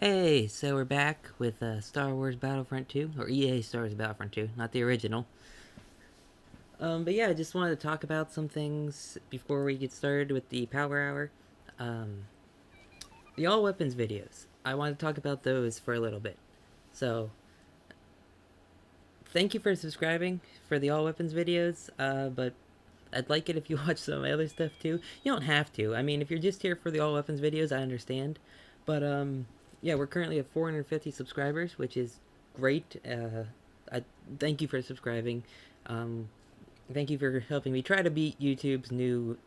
Hey, so we're back with Star Wars Battlefront 2, or EA Star Wars Battlefront 2, not the original. But yeah, I just wanted to talk about some things before we get started with the Power Hour. Um, the all weapons videos. I want to talk about those for a little bit. So, thank you for subscribing for the all weapons videos, but I'd like it if you watch some of my other stuff too. You don't have to. I mean, if you're just here for the all weapons videos, I understand. But yeah, we're currently at 450 subscribers, which is great. I thank you for subscribing. Um, Thank you for helping me try to beat YouTube's new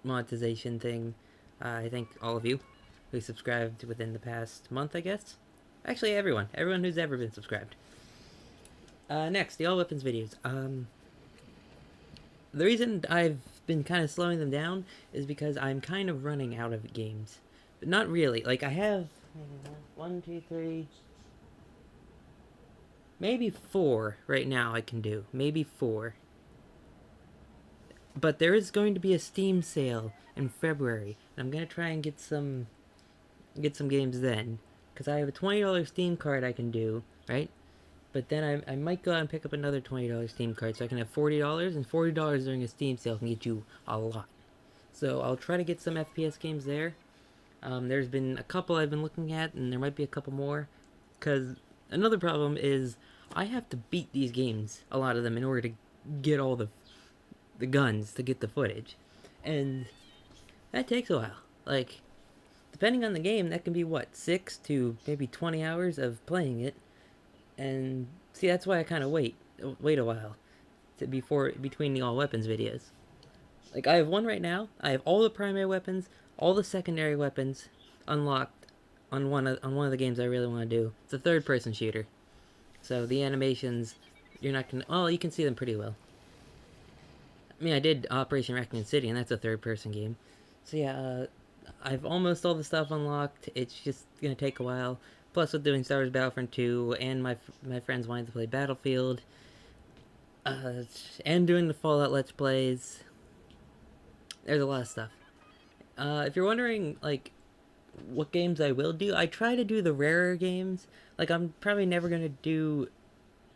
monetization thing. I thank all of you who subscribed within the past month, I guess. Actually, everyone who's ever been subscribed. Next, the all weapons videos. The reason I've been kind of slowing them down is because I'm kind of running out of games. But not really. Like, I have one, two, three, maybe four right now I can do. Maybe four. But there is going to be a Steam sale in February. And I'm going to try and get some games then. Because I have a $20 Steam card I can do, right? But then I might go out and pick up another $20 Steam card so I can have $40, and $40 during a Steam sale can get you a lot. So I'll try to get some FPS games there. There's been a couple I've been looking at, and there might be a couple more. Because another problem is I have to beat these games, a lot of them, in order to get all the guns to get the footage. And that takes a while. Like, depending on the game, that can be, what, 6 to maybe 20 hours of playing it. And see, that's why I kind of wait a while between the all weapons videos. Like, I have one right now. I have all the primary weapons, all the secondary weapons unlocked on one of the games I really want to do. It's a third-person shooter, so the animations, you're not gonna. Oh, you can see them pretty well. I mean, I did Operation Raccoon City, and that's a third-person game. So yeah, I've almost all the stuff unlocked. It's just gonna take a while. Plus, with doing Star Wars Battlefront 2, and my friends wanting to play Battlefield, and doing the Fallout Let's Plays, there's a lot of stuff. If you're wondering, like, what games I will do, I try to do the rarer games. Like, I'm probably never gonna do,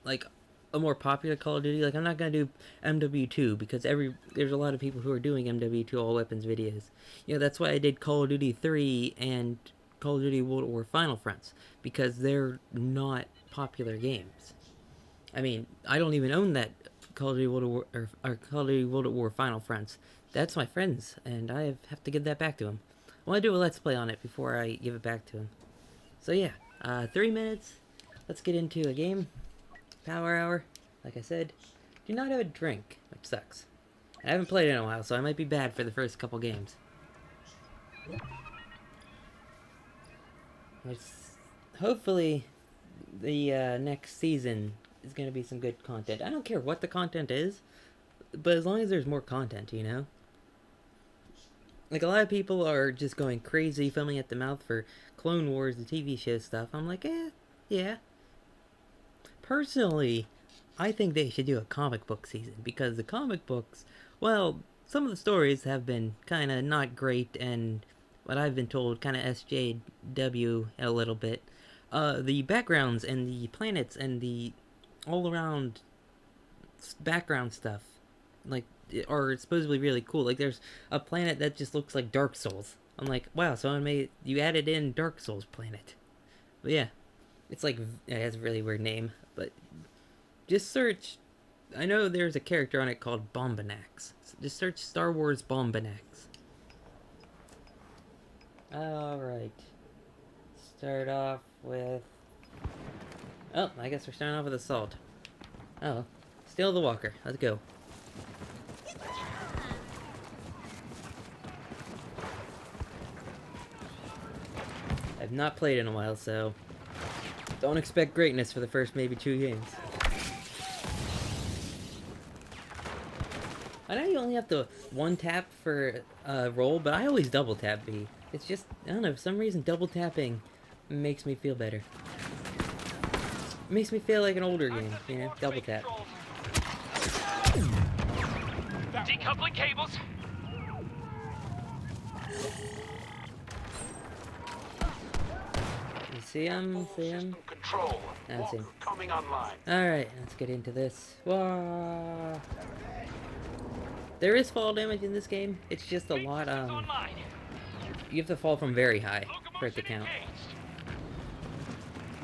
like, a more popular Call of Duty. Like, I'm not gonna do MW2 because there's a lot of people who are doing MW2 all weapons videos. You know, that's why I did Call of Duty 3 and Call of Duty World at War Final Fronts, because they're not popular games. I mean, I don't even own that Call of Duty World at War or Call of Duty World at War Final Fronts. That's my friend's, and I have to give that back to him. I want to do a let's play on it before I give it back to him. So yeah, 3 minutes. Let's get into a game. Power Hour, like I said. Do not have a drink, which sucks. I haven't played in a while, so I might be bad for the first couple games. Hopefully, the next season is going to be some good content. I don't care what the content is, but as long as there's more content, you know? Like, a lot of people are just going crazy, filming at the mouth for Clone Wars, the TV show stuff. I'm like, yeah. Personally, I think they should do a comic book season, because the comic books, well, some of the stories have been kind of not great, and what I've been told, kind of SJW a little bit. The backgrounds and the planets and the all-around background stuff, like, are supposedly really cool. Like, there's a planet that just looks like Dark Souls. I'm like, wow, you added in Dark Souls planet. But yeah, it's like, it has a really weird name, but just search. I know there's a character on it called Bombanax. So just search Star Wars Bombanax. Alright. Start off with... Oh, I guess we're starting off with Assault. Oh, Steal the Walker. Let's go. I've not played in a while, so don't expect greatness for the first maybe 2 games. I know you only have to 1-tap for roll, but I always double tap B. It's just, I don't know, for some reason double tapping makes me feel better. It makes me feel like an older game, you know, double tap. Decoupling cables. See him? See him? System control. I see Walker him. coming online. Alright, let's get into this. Whoa. There is fall damage in this game. It's just a lot, Online. you have to fall from very high for it to Locomotion count.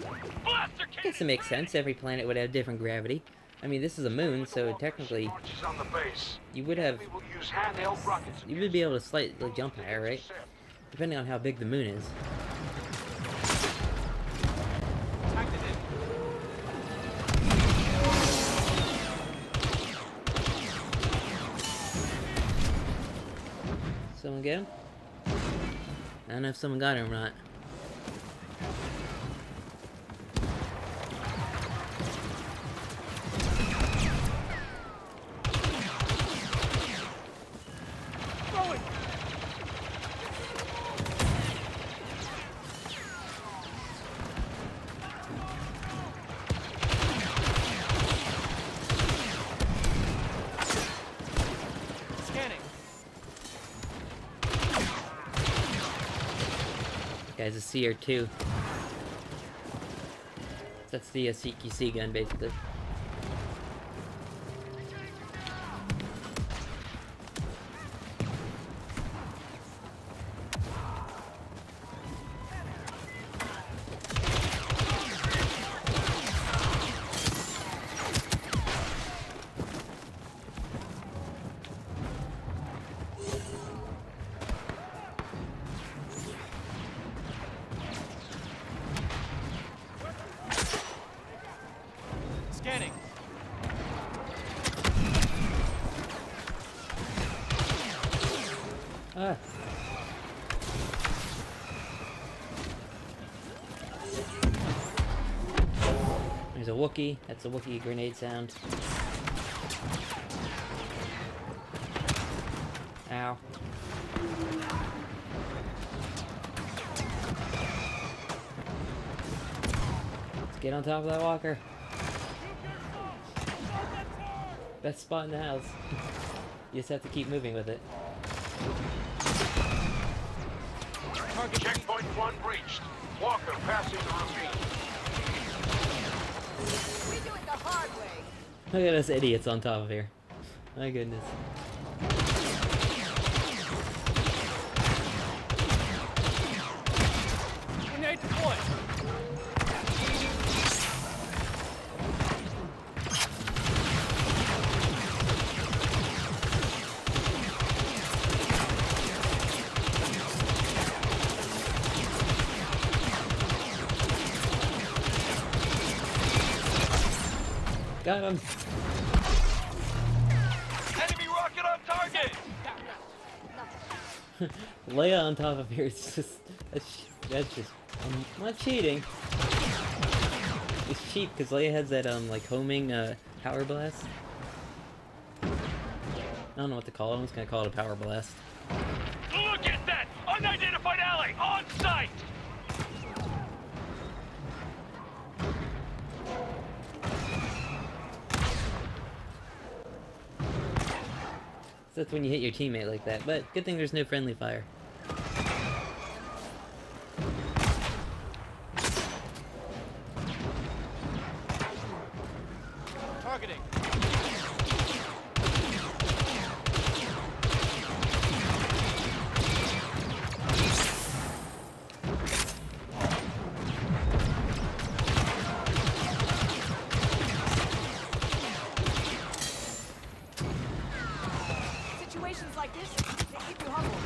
engaged. Blaster I guess it makes sense. Every planet would have different gravity. I mean, this is a moon, so technically Marches on the base. you would have, We will use handheld rockets. you would be able to slightly jump higher, right? Depending on how big the moon is. Someone get him? I don't know if someone got him or not. Scanning. Guy's a CR2. That's the CQC gun, basically. Scanning. Ah. There's a Wookiee. That's a Wookiee grenade sound. Ow. Let's get on top of that walker. Best spot in the house. You just have to keep moving with it. Target checkpoint 1 breached. Walker passing the ravine. We do it the hard way. Look at us idiots on top of here. My goodness. Grenade deployed. Got him! Enemy rocket on target. Leia on top of here is just... That's just... not cheating. It's cheap because Leia has that, like, homing, power blast. I don't know what to call it. I'm just gonna call it a power blast. Look at that! Unidentified ally on site. So that's when you hit your teammate like that, but good thing there's no friendly fire. Targeting. Situations like this, they keep you humble.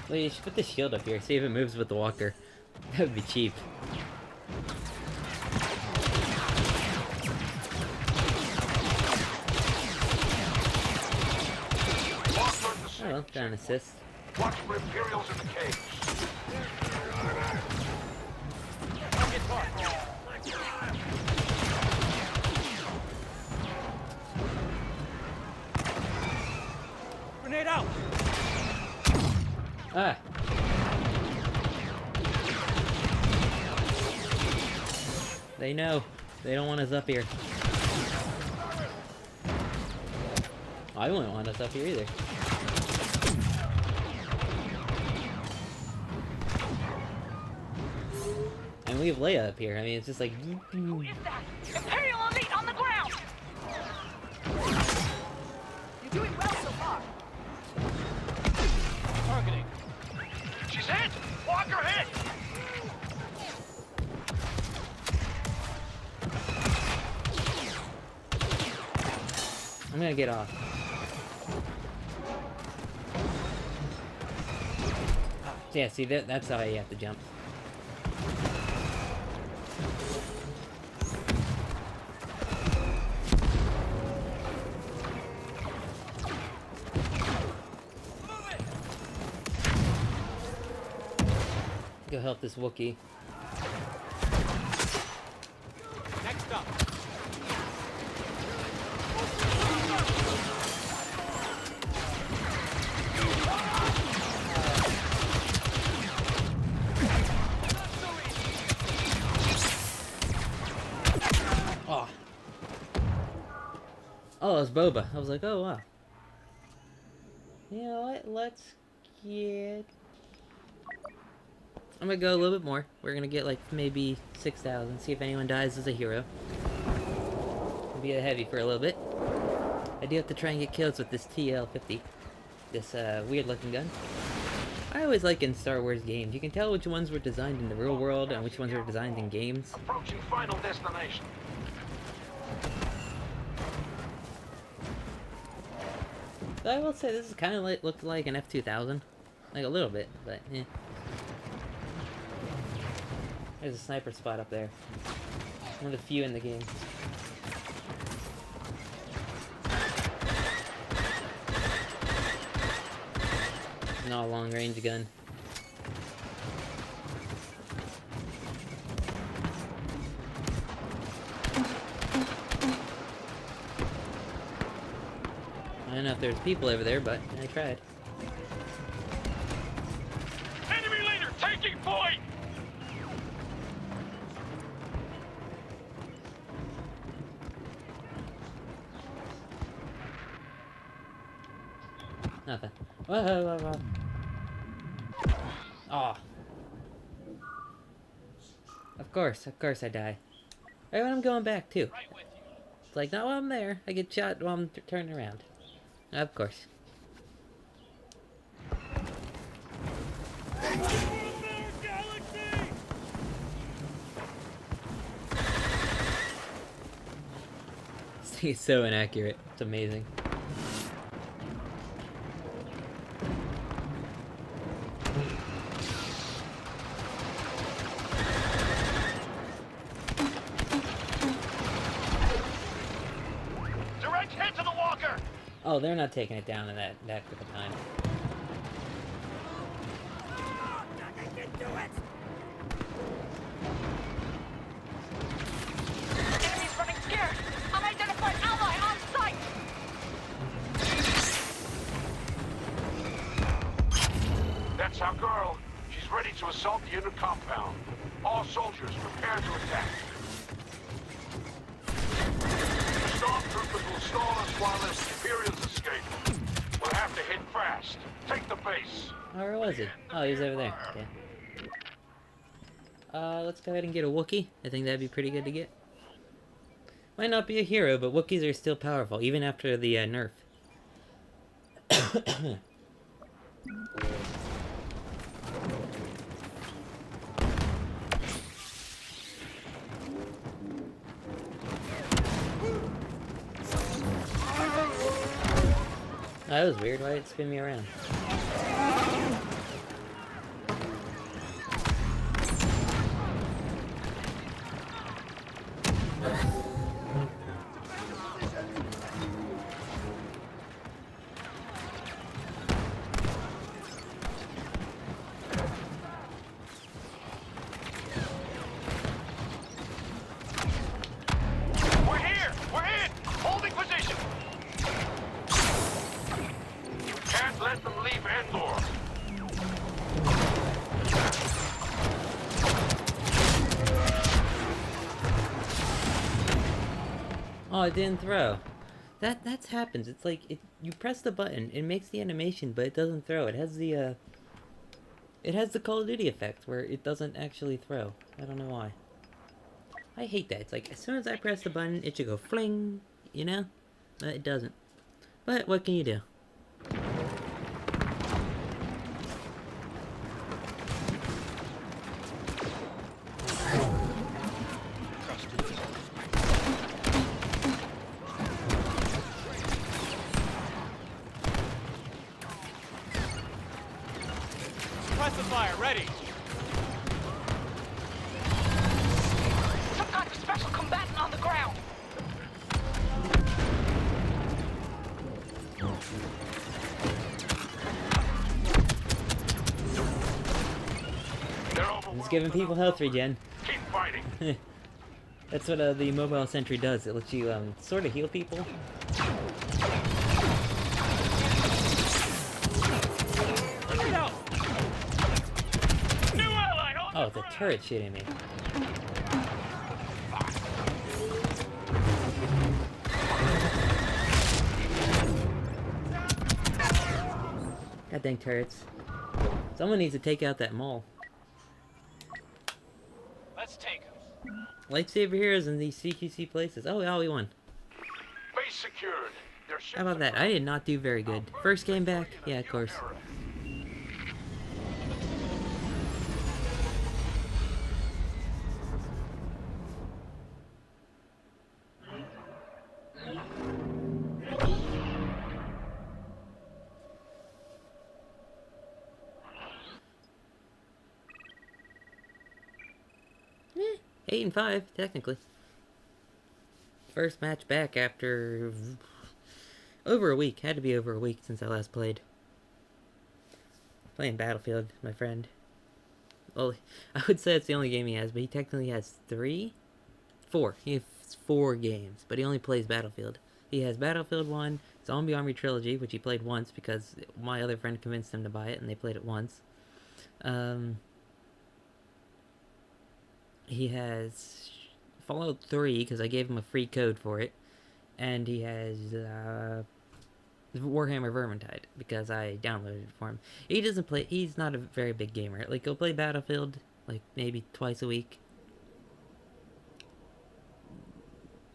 Well, you should put the shield up here, see if it moves with the walker. That would be cheap. Oh well, got an assist. Watch for Imperials in the cage. Target marked. Grenade out. Ah! They know. They don't want us up here. I wouldn't want us up here either. we have Leia up here. I mean, it's just like... Who is that? Imperial Elite on the ground! You're doing well so far. Targeting. She's hit! Walker hit! I'm gonna get off. Yeah, see, that's how you have to jump. Go help this Wookiee. Next up. Oh. Oh, it was Boba. I was like, oh wow. You know what? Let's get... I'm gonna go a little bit more. We're gonna get like maybe 6,000. See if anyone dies as a hero. Be a heavy for a little bit. I do have to try and get kills with this TL-50. This weird looking gun. I always like in Star Wars games. You can tell which ones were designed in the real world and which ones were designed in games. Approaching final destination. So I will say this is kind of like looked like an F-2000. Like a little bit, but eh. There's a sniper spot up there. One of the few in the game. Not a long range gun. I don't know if there's people over there, but I tried. Enemy leader taking point! Nothing. Whoa, whoa, whoa. Oh. Of course I die. Right when I'm going back, too. It's like, not while I'm there. I get shot while I'm turning around. Of course. This thing is so inaccurate. It's amazing. Direct hit to the walker! Oh, they're not taking it down in that quick a time. Enemy's running scared! Unidentified ally on sight! That's our girl. She's ready to assault the inner compound. All soldiers prepare to attack. Stormtroopers will stall us while their superiors escape. We'll have to hit fast. Take the base. Oh, where was he? Oh, he's over there. Okay. Let's go ahead and get a Wookiee. I think that'd be pretty good to get. Might not be a hero, but Wookiees are still powerful, even after the nerf. Oh, that was weird. Why did it spin me around? We're here! We're in! Holding position! Can't let them leave Endor. Oh, it didn't throw. That happens. It's like you press the button, it makes the animation, but it doesn't throw. It has the It has the Call of Duty effect where it doesn't actually throw. I don't know why. I hate that. It's like, as soon as I press the button, it should go fling, you know? But it doesn't. But what can you do? Fire ready. Some kind of special combatant on the ground. They're It's overwhelmed. giving people health regen. Keep fighting. That's what the mobile sentry does. It lets you sort of heal people. No. New ally on Oh, the the ground. turret shooting me. God dang turrets. Someone needs to take out that mall. Let's take him. Lightsaber heroes in these CQC places. Oh, we won. Base secured. Their ships How about that? I did not do very good. First game back? Yeah, of course. Eh, 8 and 5, technically. First match back after over a week. Had to be over a week since I last played. Playing Battlefield, my friend. Well, I would say it's the only game he has, but he technically has 4. He has 4 games, but he only plays Battlefield. He has Battlefield 1, Zombie Army Trilogy, which he played once because my other friend convinced him to buy it, and they played it once. He has Fallout 3, because I gave him a free code for it. And he has Warhammer Vermintide, because I downloaded it for him. He doesn't play, he's not a very big gamer. Like, he'll play Battlefield, like, maybe twice a week.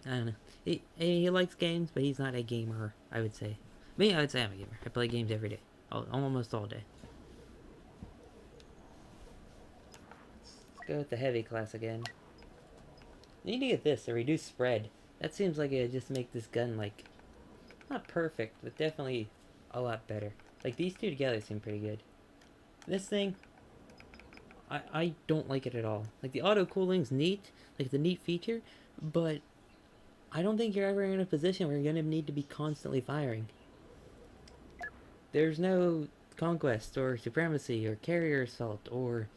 I don't know. He likes games, but he's not a gamer, I would say. Me, I would say I'm a gamer. I play games every day. Almost all day. Let's go with the heavy class again. I need to get this, a reduced spread. That seems like it would just make this gun, like, not perfect, but definitely a lot better. Like, these two together seem pretty good. This thing, I don't like it at all. Like, the auto-cooling's neat, like, it's a neat feature, but I don't think you're ever in a position where you're going to need to be constantly firing. There's no conquest, or supremacy, or carrier assault, or...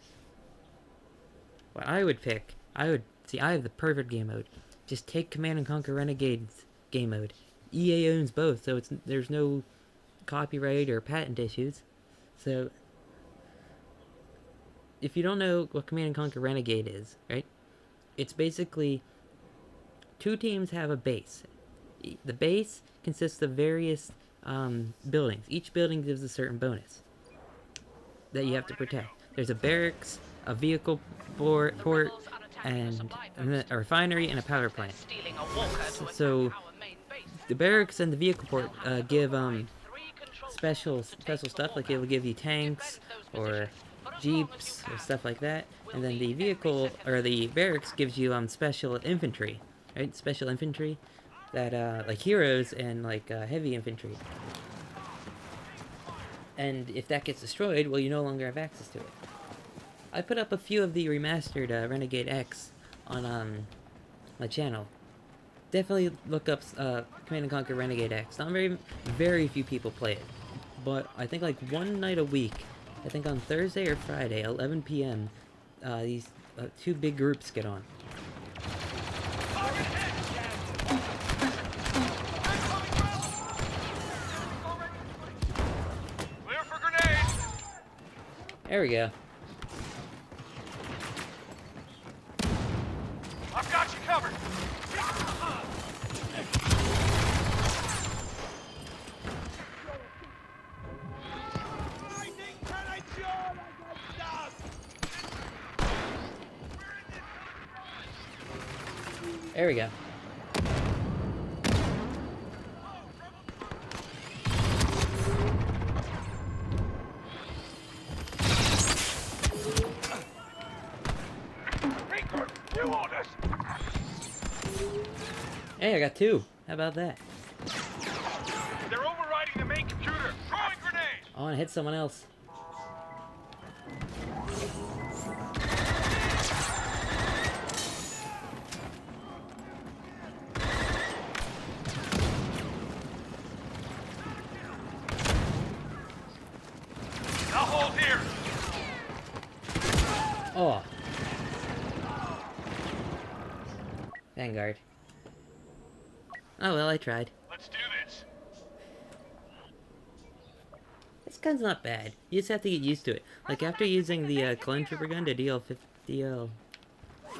What I would pick, I have the perfect game mode. Just take Command and Conquer Renegade's game mode. EA owns both, so there's no copyright or patent issues. So, if you don't know what Command and Conquer Renegade is, right? It's basically 2 teams have a base. The base consists of various buildings. Each building gives a certain bonus that you have to protect. There's a barracks, a vehicle port, and a refinery and a power plant. So the barracks and the vehicle port give special stuff, like it will give you tanks or jeeps or stuff like that, and then the vehicle or the barracks gives you special infantry, right? Special infantry that like heroes and like heavy infantry. And if that gets destroyed, well, you no longer have access to it. I put up a few of the remastered Renegade X on my channel. Definitely look up Command & Conquer Renegade X. Not very few people play it. But I think like one night a week, I think on Thursday or Friday, 11 p.m., these 2 big groups get on. Clear for grenades. There we go. I've got you covered. There we go. Pinker, you on us! Hey, I got 2. How about that? They're overriding the main computer. Throwing grenades. I want to hit someone else. I'll hold here. Oh. Vanguard. Oh well, I tried. Let's do this. This gun's not bad. You just have to get used to it. Like after using the clone trooper gun to DL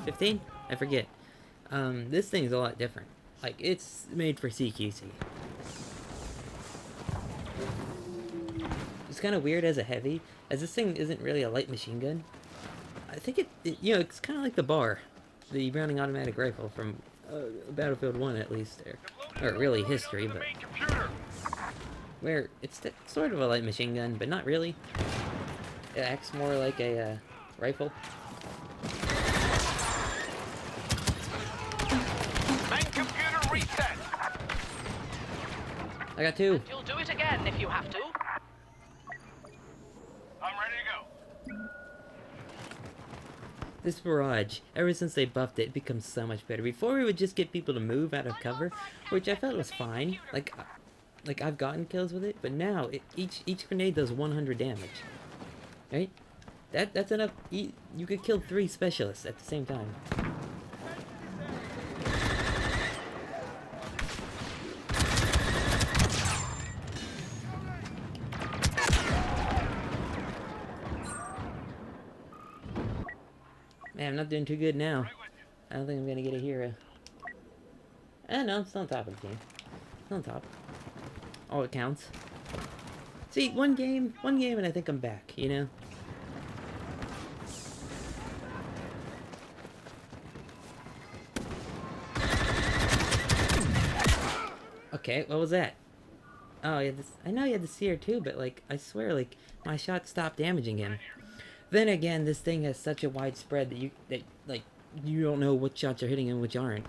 15? I forget. This thing's a lot different. Like it's made for CQC. It's kind of weird as a heavy, as this thing isn't really a light machine gun. I think you know, it's kind of like the BAR, the Browning automatic rifle from Battlefield 1 at least there. Or really history, but where it's sort of a light machine gun, but not really. It acts more like a rifle. Main computer reset! I got 2. You'll do it again if you have to. I'm ready to go. This barrage, ever since they buffed it, it becomes so much better. Before we would just get people to move out of cover, which I felt was fine. Like I've gotten kills with it, but now each grenade does 100 damage. Right? That's enough. You could kill 3 specialists at the same time. Man, I'm not doing too good now. I don't think I'm gonna get a hero. No, it's on top of the team. It's on top. Oh, it counts. See, one game, and I think I'm back, you know? Okay, what was that? Oh, yeah, I know you had the CR2, but, like, I swear, like, my shot stopped damaging him. Then again, this thing has such a wide spread that you don't know which shots are hitting and which aren't.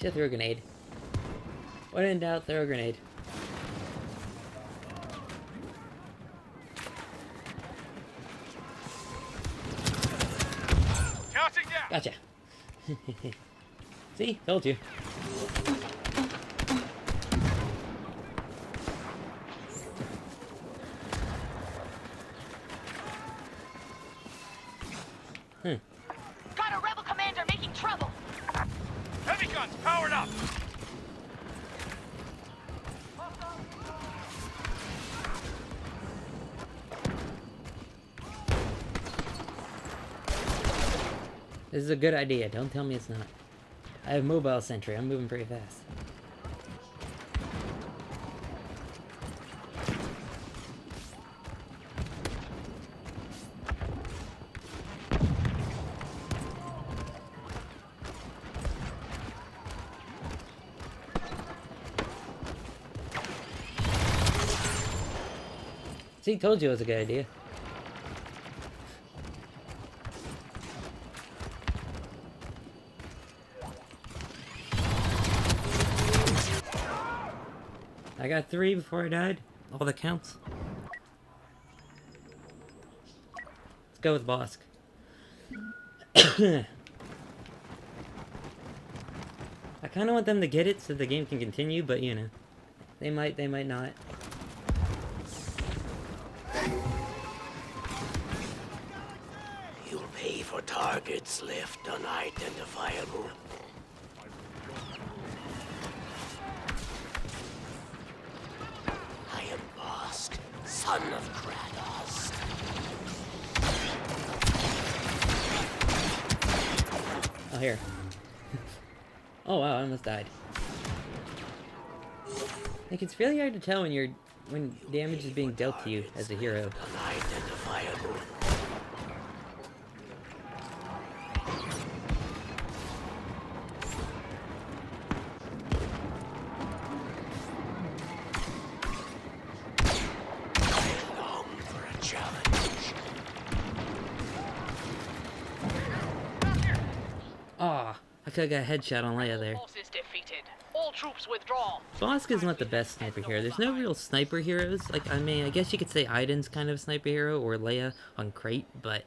Should throw a grenade. When in doubt, throw a grenade. Counting down. Gotcha. See? Told you. Got a rebel commander making trouble. Heavy guns powered up. This is a good idea. Don't tell me it's not. I have mobile sentry. I'm moving pretty fast. See, told you it was a good idea. I got 3 before I died. All that counts. Let's go with Bosk. I kind of want them to get it so the game can continue, but you know, they might not. You'll pay for targets left unidentifiable. I am Bosk, son of Kratos. Oh, here. Oh wow, I almost died. Like, it's really hard to tell when damage is being dealt to you as a hero. Unidentifiable. I got a headshot on Leia there. Forces defeated. All troops withdraw. Bosca's not the best sniper hero. There's no real sniper heroes. Like, I mean, I guess you could say Aiden's kind of a sniper hero, or Leia on Crate, but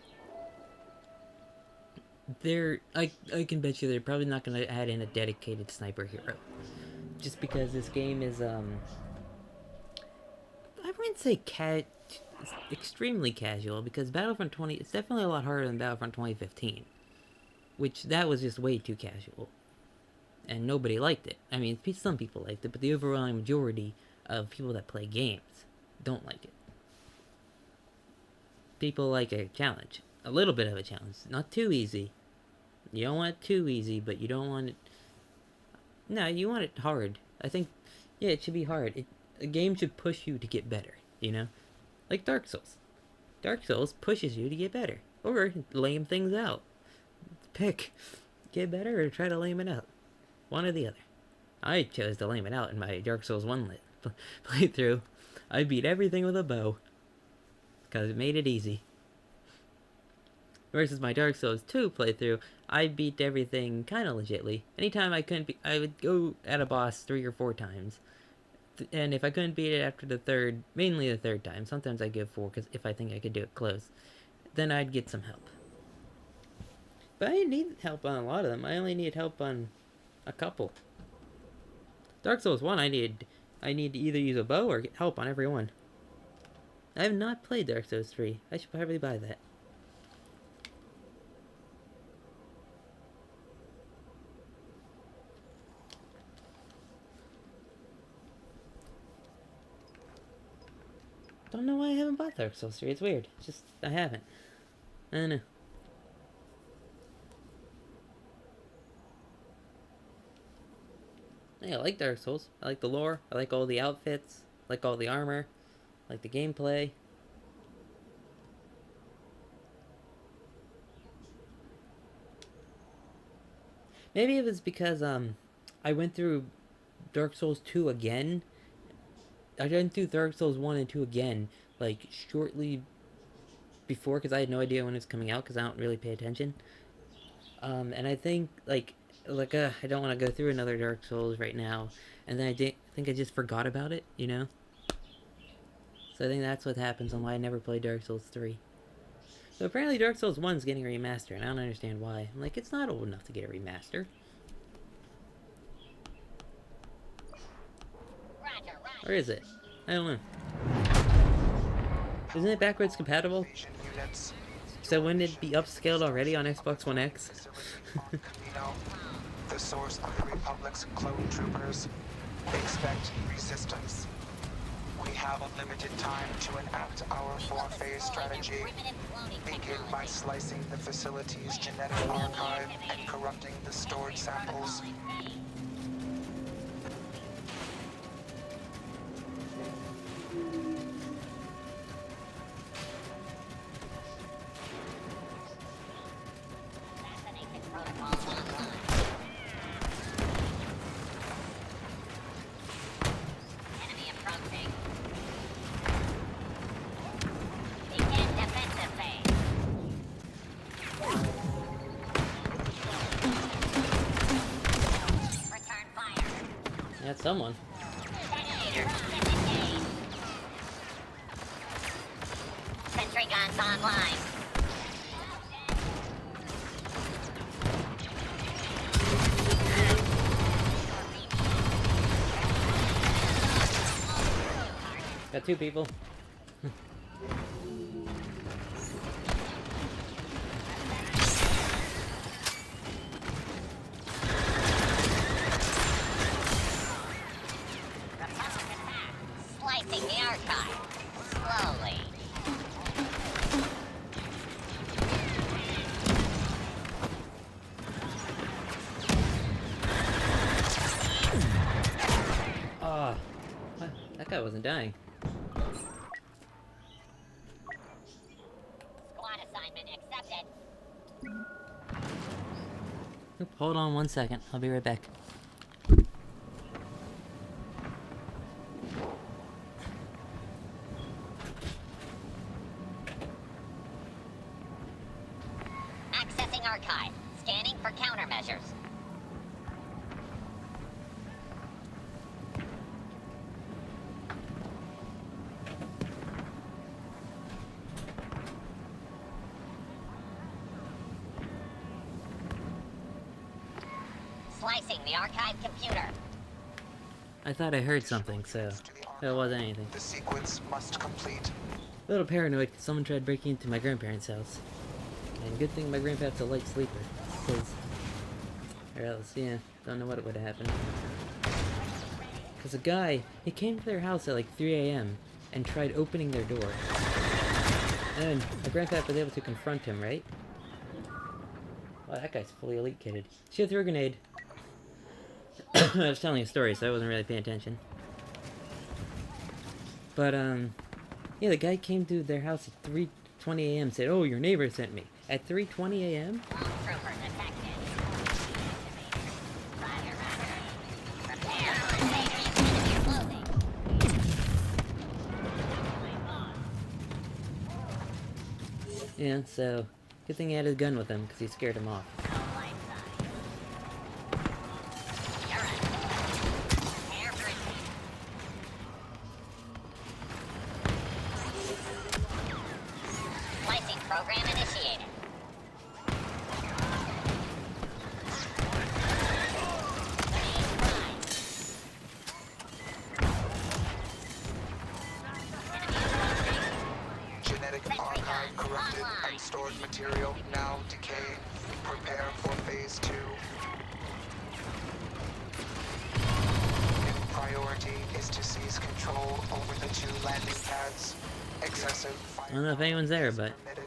I can bet you they're probably not going to add in a dedicated sniper hero. Just because this game is, I wouldn't say extremely casual, because Battlefront 20, it's definitely a lot harder than Battlefront 2015. Which, that was just way too casual. And nobody liked it. I mean, some people liked it, but the overwhelming majority of people that play games don't like it. People like a challenge. A little bit of a challenge. Not too easy. You don't want it too easy, but you don't want it... No, you want it hard. I think, yeah, it should be hard. A game should push you to get better, you know? Like Dark Souls. Dark Souls pushes you to get better. Or lame things out. Pick. Get better or try to lame it out. One or the other. I chose to lame it out in my Dark Souls 1 playthrough. I beat everything with a bow. Because it made it easy. Versus my Dark Souls 2 playthrough, I beat everything kind of legitly. Anytime I couldn't beat, I would go at a boss 3 or 4 times. And if I couldn't beat it after the third, mainly the third time, sometimes I'd go 4 because if I think I could do it close, then I'd get some help. But I didn't need help on a lot of them. I only needed help on a couple. Dark Souls 1, I need to either use a bow or get help on every one. I have not played Dark Souls 3. I should probably buy that. Don't know why I haven't bought Dark Souls 3. It's weird. It's just, I haven't. I don't know. Hey, I like Dark Souls. I like the lore. I like all the outfits. I like all the armor. I like the gameplay. Maybe it was because I went through Dark Souls 2 again. I went through Dark Souls 1 and 2 again, like, shortly before, because I had no idea when it was coming out, because I don't really pay attention. And I think, I don't want to go through another Dark Souls right now, and then I think I just forgot about it, you know? So I think that's what happens and why I never played Dark Souls 3. So apparently Dark Souls 1 is getting a remaster, and I don't understand why. I'm like, it's not old enough to get a remaster. Or is it? I don't know. Isn't it backwards compatible? So wouldn't it be upscaled already on Xbox One X? The source of the Republic's clone troopers. Expect resistance. We have a limited time to enact our 4-phase strategy. Begin by slicing the facility's genetic archive and corrupting the stored samples. That's someone. Sentry guns online. Got 2 people. Slicing the archive. Slowly. Ah, that guy wasn't dying. Squad assignment accepted. Oop, hold on 1 second. I'll be right back. Accessing archive. Scanning for countermeasures. Slicing the archive computer. I thought I heard something, so it wasn't anything. The sequence must complete. A little paranoid because someone tried breaking into my grandparents' house. And good thing my grandpa's a light sleeper. Because, or else, yeah, don't know what would have happened. Because a guy, he came to their house at like 3 a.m. and tried opening their door. And then my grandpa was able to confront him, right? Well, that guy's fully elite kitted. She threw a grenade. I was telling a story, so I wasn't really paying attention. But, yeah, the guy came to their house at 3:20 a.m. said, "Oh, your neighbor sent me." At 3:20 a.m.? Trooper detected. Fire raptor. Prepare for safety clothing. Yeah, so, good thing he had his gun with him, because he scared him off. Slicing program initiated. Genetic archive corrupted and stored material now decaying. Prepare for phase 2. New priority is to seize control over the 2 landing pads. Excessive fire. I don't know if anyone's there, but permitted.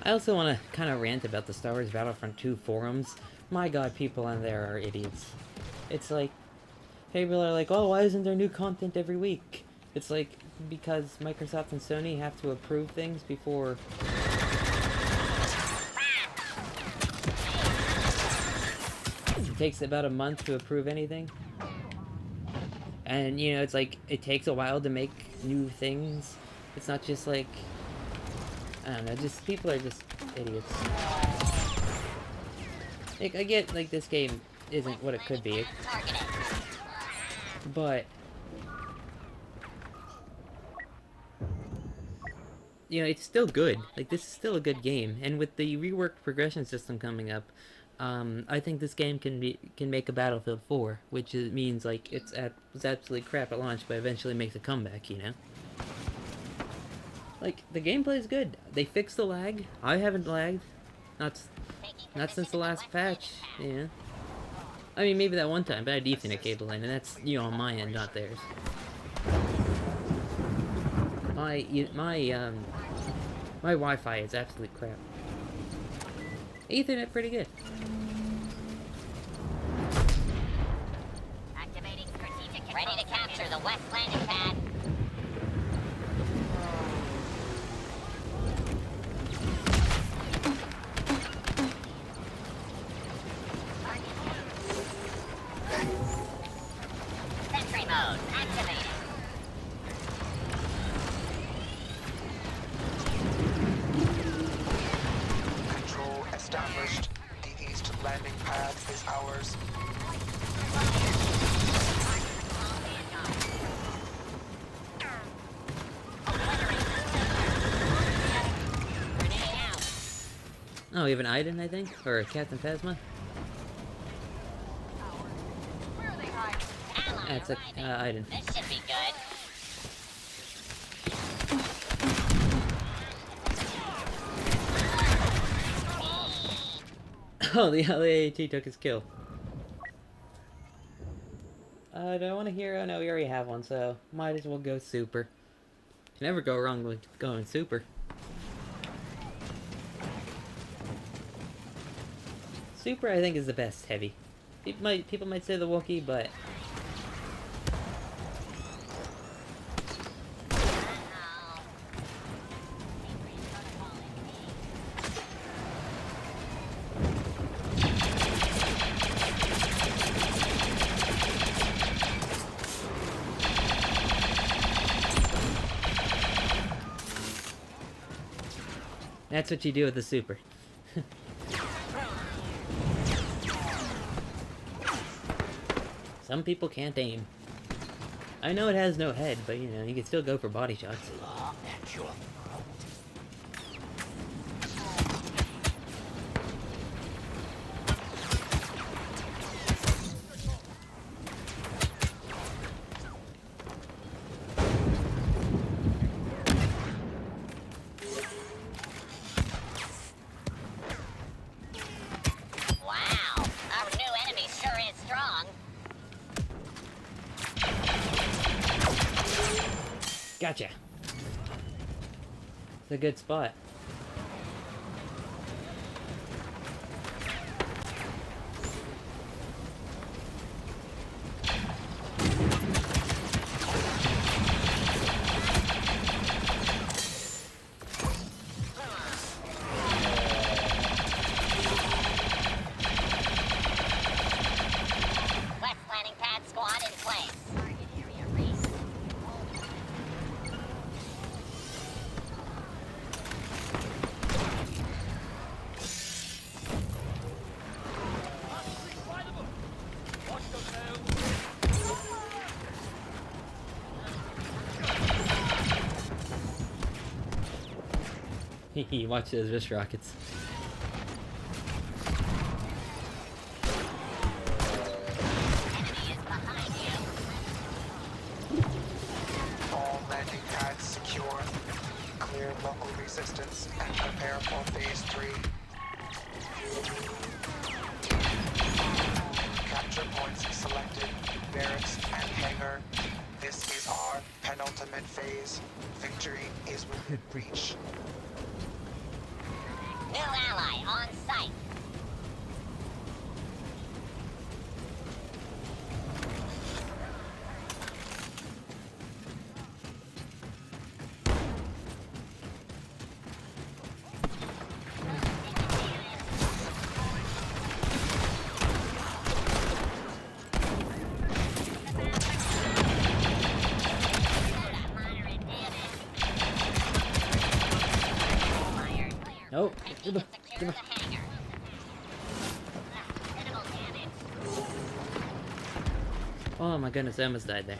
I also want to kind of rant about the Star Wars Battlefront 2 forums. My god, people on there are idiots. It's like, people are like, "Oh, why isn't there new content every week?" It's like, because Microsoft and Sony have to approve things before... It takes about a month to approve anything. And, you know, it's like, it takes a while to make new things. It's not just like... I don't know, just, people are just idiots. Like, I get, like, this game isn't what it could be, but... You know, it's still good. Like, this is still a good game, and with the reworked progression system coming up, I think this game can make a Battlefield 4, which means, like, it's absolutely crap at launch, but eventually makes a comeback, you know? Like, the gameplay is good. They fixed the lag. I haven't lagged. Not since the last patch, yeah. I mean, maybe that one time, but I had Ethernet cable in, and that's, you know, on my end, not theirs. My Wi-Fi is absolute crap. Ethernet pretty good. Activating strategic control. Ready to capture the west landing pad. Sentry mode activated. Control established. The east landing pad is ours. Oh, we have an Iden, I think? Or a Captain Phasma? That's a, Iden. This should be good. Oh, the LAAT took his kill. Do I want a hero? No, we already have one, so might as well go super. Can never go wrong with going super. Super, I think, is the best heavy. People might say the Wookiee, but... That's what you do with the super. Some people can't aim. I know it has no head, but you know, you can still go for body shots. Law at your throat. Wow, our new enemy sure is strong. Gotcha. It's a good spot. Quest planning pad squad in place. Target area reached. Hehe, watch those wrist rockets. Enemy is behind you. All landing pads secure. Clear local resistance and prepare for phase 3. Capture points selected. Barracks and hangar. This is our penultimate phase. Victory is within reach. New ally on site. Moderate damage. Fired. Nope. Secure the hangar. Minimal damage. Oh my goodness, I almost died there.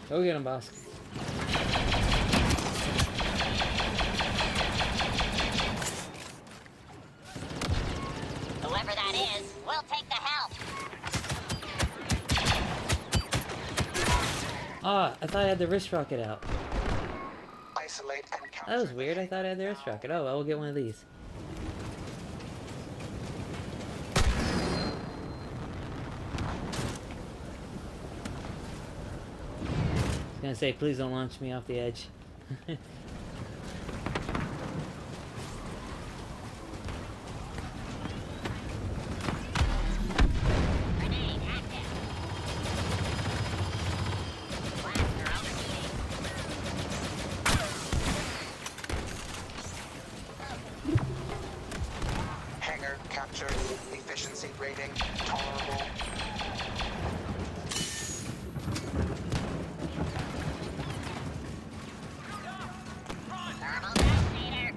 Go get him, boss. Whoever that is, we'll take the help. Ah, I thought I had the wrist rocket out. Isolate and counter. That was weird. I thought I had the wrist rocket. Oh, well, we'll get one of these. I was gonna say, please don't launch me off the edge. Grenade active. Blaster overheating. Hangar captured. Efficiency rating tolerable. Thermal detonator.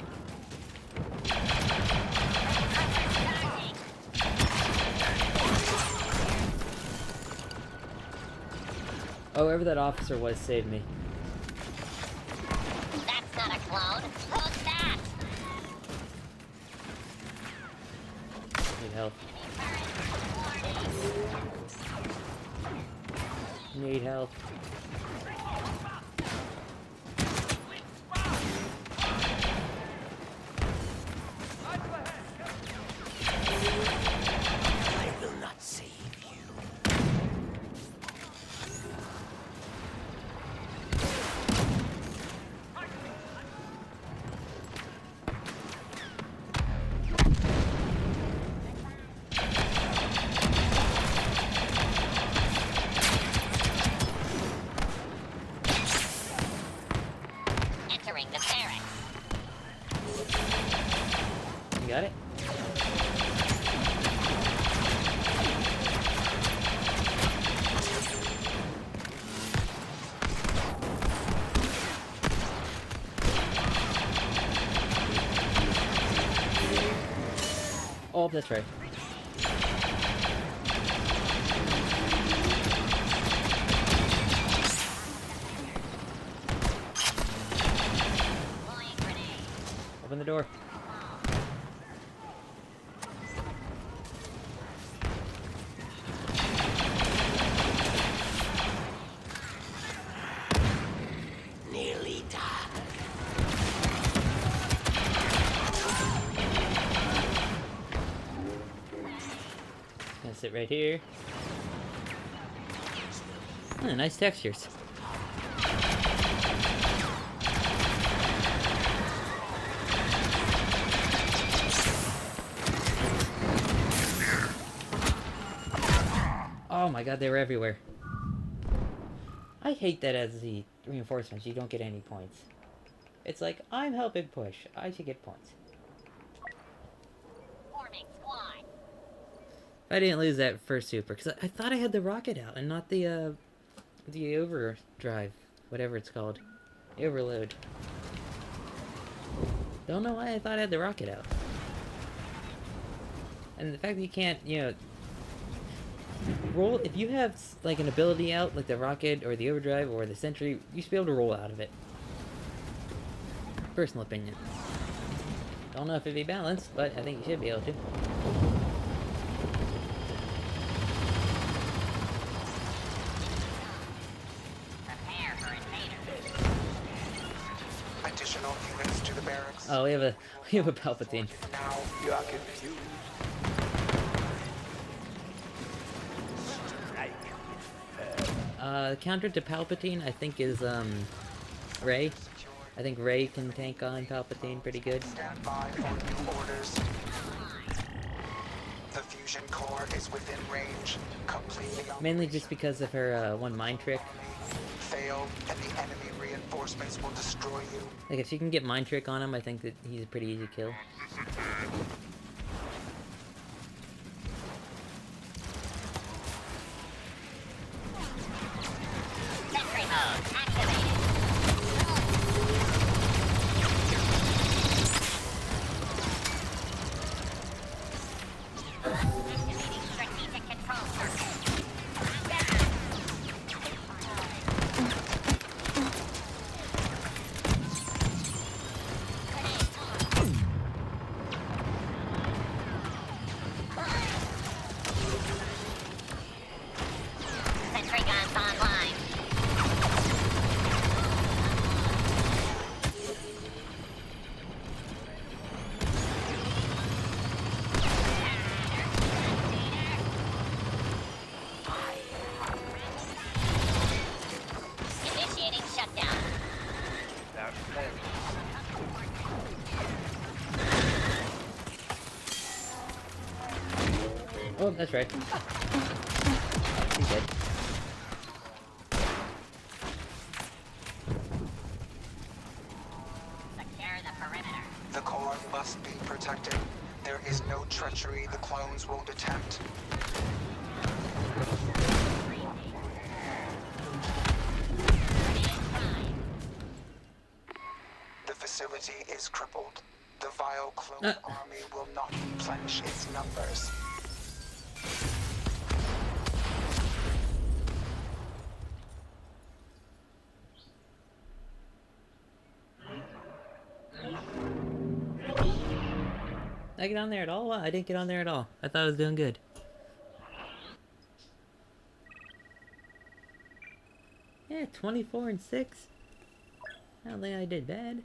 Charging. Oh, whoever that officer was saved me. That's not a clone. Who's that? Need help. Need help. I will not save you. Entering the barracks. You got it? Oh, that's right. Open the door. Nearly done. Gonna sit right here. Oh, nice textures. Oh my god, they were everywhere. I hate that as the reinforcements, you don't get any points. It's like, I'm helping push. I should get points. Forming squad. I didn't lose that first super, because I thought I had the rocket out, and not the overdrive. Whatever it's called. The overload. Don't know why I thought I had the rocket out. And the fact that you can't, you know, roll, if you have like an ability out, like the rocket or the overdrive or the sentry, you should be able to roll out of it. Personal opinion. Don't know if it'd be balanced, but I think you should be able to. Prepare for invaders. Additional units to the barracks. Oh, we have a Palpatine. Now You're confused. Counter to Palpatine, I think is Rey. I think Rey can tank on Palpatine pretty good. stand by for new orders. The fusion core is within range, completely Mainly just because of her one mind trick. fail, and the enemy reinforcements will destroy you. Like if she can get mind trick on him, I think that he's a pretty easy kill. Sentry mode activated. Activating strategic control circuit. Sentry guns online. Initiating shutdown. Oh, that's right. He's dead. Secure the perimeter. The core must be protected. There is no treachery the clones won't attempt. The facility is crippled. The vile clone army will not replenish its numbers. Did I get on there at all? Well, I didn't get on there at all. I thought I was doing good. Yeah, 24 and 6. I don't think I did bad.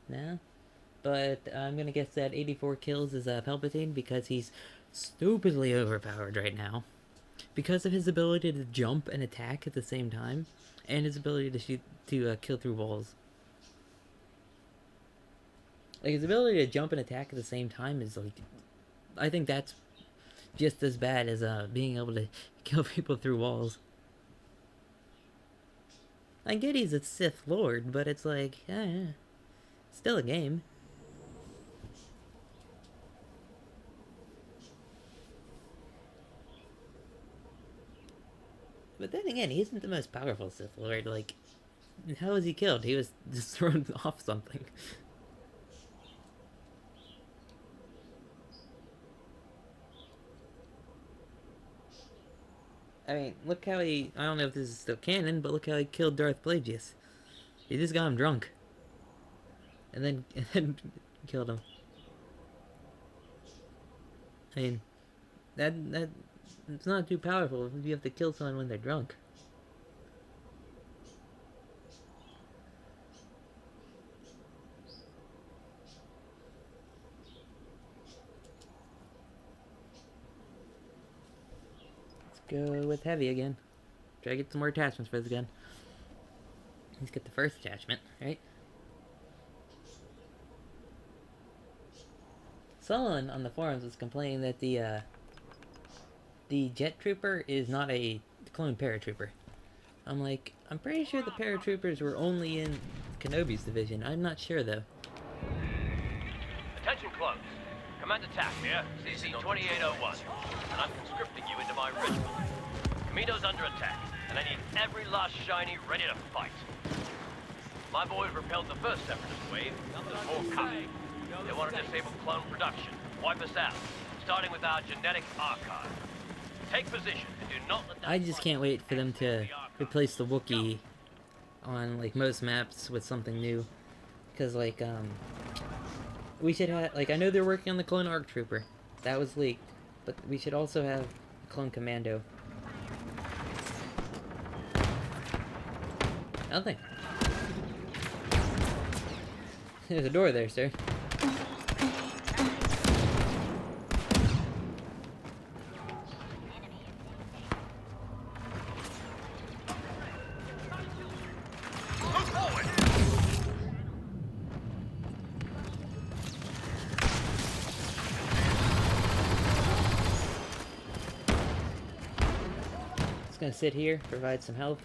No. But I'm gonna guess that 84 kills is Palpatine because he's stupidly overpowered right now. Because of his ability to jump and attack at the same time, and his ability to kill through walls. Like, his ability to jump and attack at the same time is, like... I think that's just as bad as being able to kill people through walls. I get he's a Sith Lord, but it's like, still a game. But then again, he isn't the most powerful Sith Lord. Like, how was he killed? He was just thrown off something. I mean, look how he... I don't know if this is still canon, but look how he killed Darth Plagueis. He just got him drunk. And then killed him. I mean, that it's not too powerful if you have to kill someone when they're drunk. Let's go with heavy again. Try to get some more attachments for this gun. Let's get the first attachment, right? Someone on the forums was complaining that the jet trooper is not a clone paratrooper. I'm like, I'm pretty sure the paratroopers were only in Kenobi's division. I'm not sure though. Attention clones. Command attack here, CC 2801. And I'm conscripting you into my regiment. Kamino's under attack, and I need every last shiny ready to fight. My boys repelled the first separatist wave. There's more coming. They want to disable clone production, wipe us out, starting with our genetic archive. Take position and do not let that... I just can't wait for them to replace the Wookiee on like most maps with something new. Because like we should have, like, I know they're working on the clone ARC Trooper. That was leaked. But we should also have a clone Commando. Nothing. There's a door there, sir. Just gonna sit here, provide some help.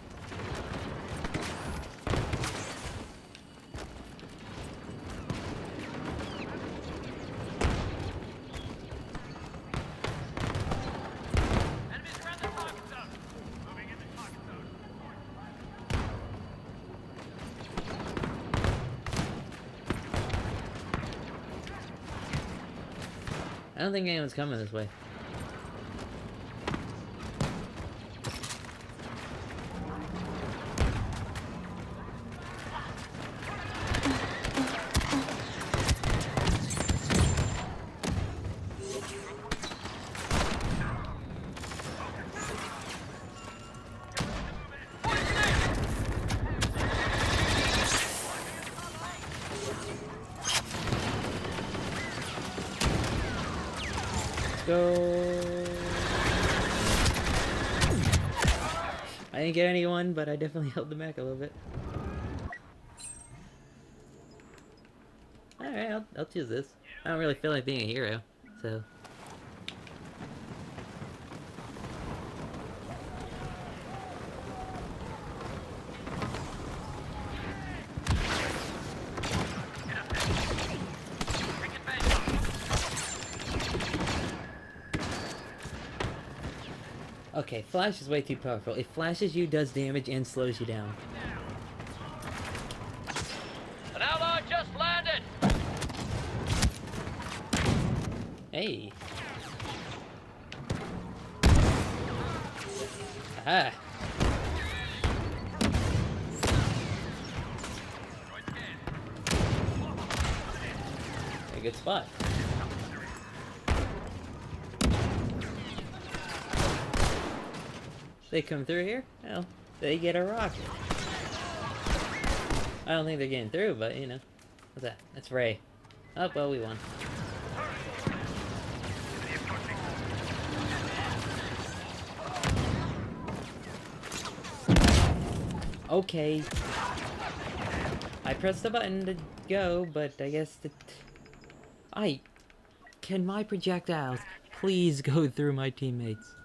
I don't think anyone's coming this way. Go. I didn't get anyone, but I definitely held them back a little bit. Alright, I'll choose this. I don't really feel like being a hero, so... Okay, Flash is way too powerful. It flashes you, does damage, and slows you down. An ally just landed! Hey! Aha! A good spot. They come through here? Well, they get a rocket. I don't think they're getting through, but you know. What's that? That's Ray. Oh, well, we won. Okay. I pressed the button to go, but I guess that... Can my projectiles please go through my teammates?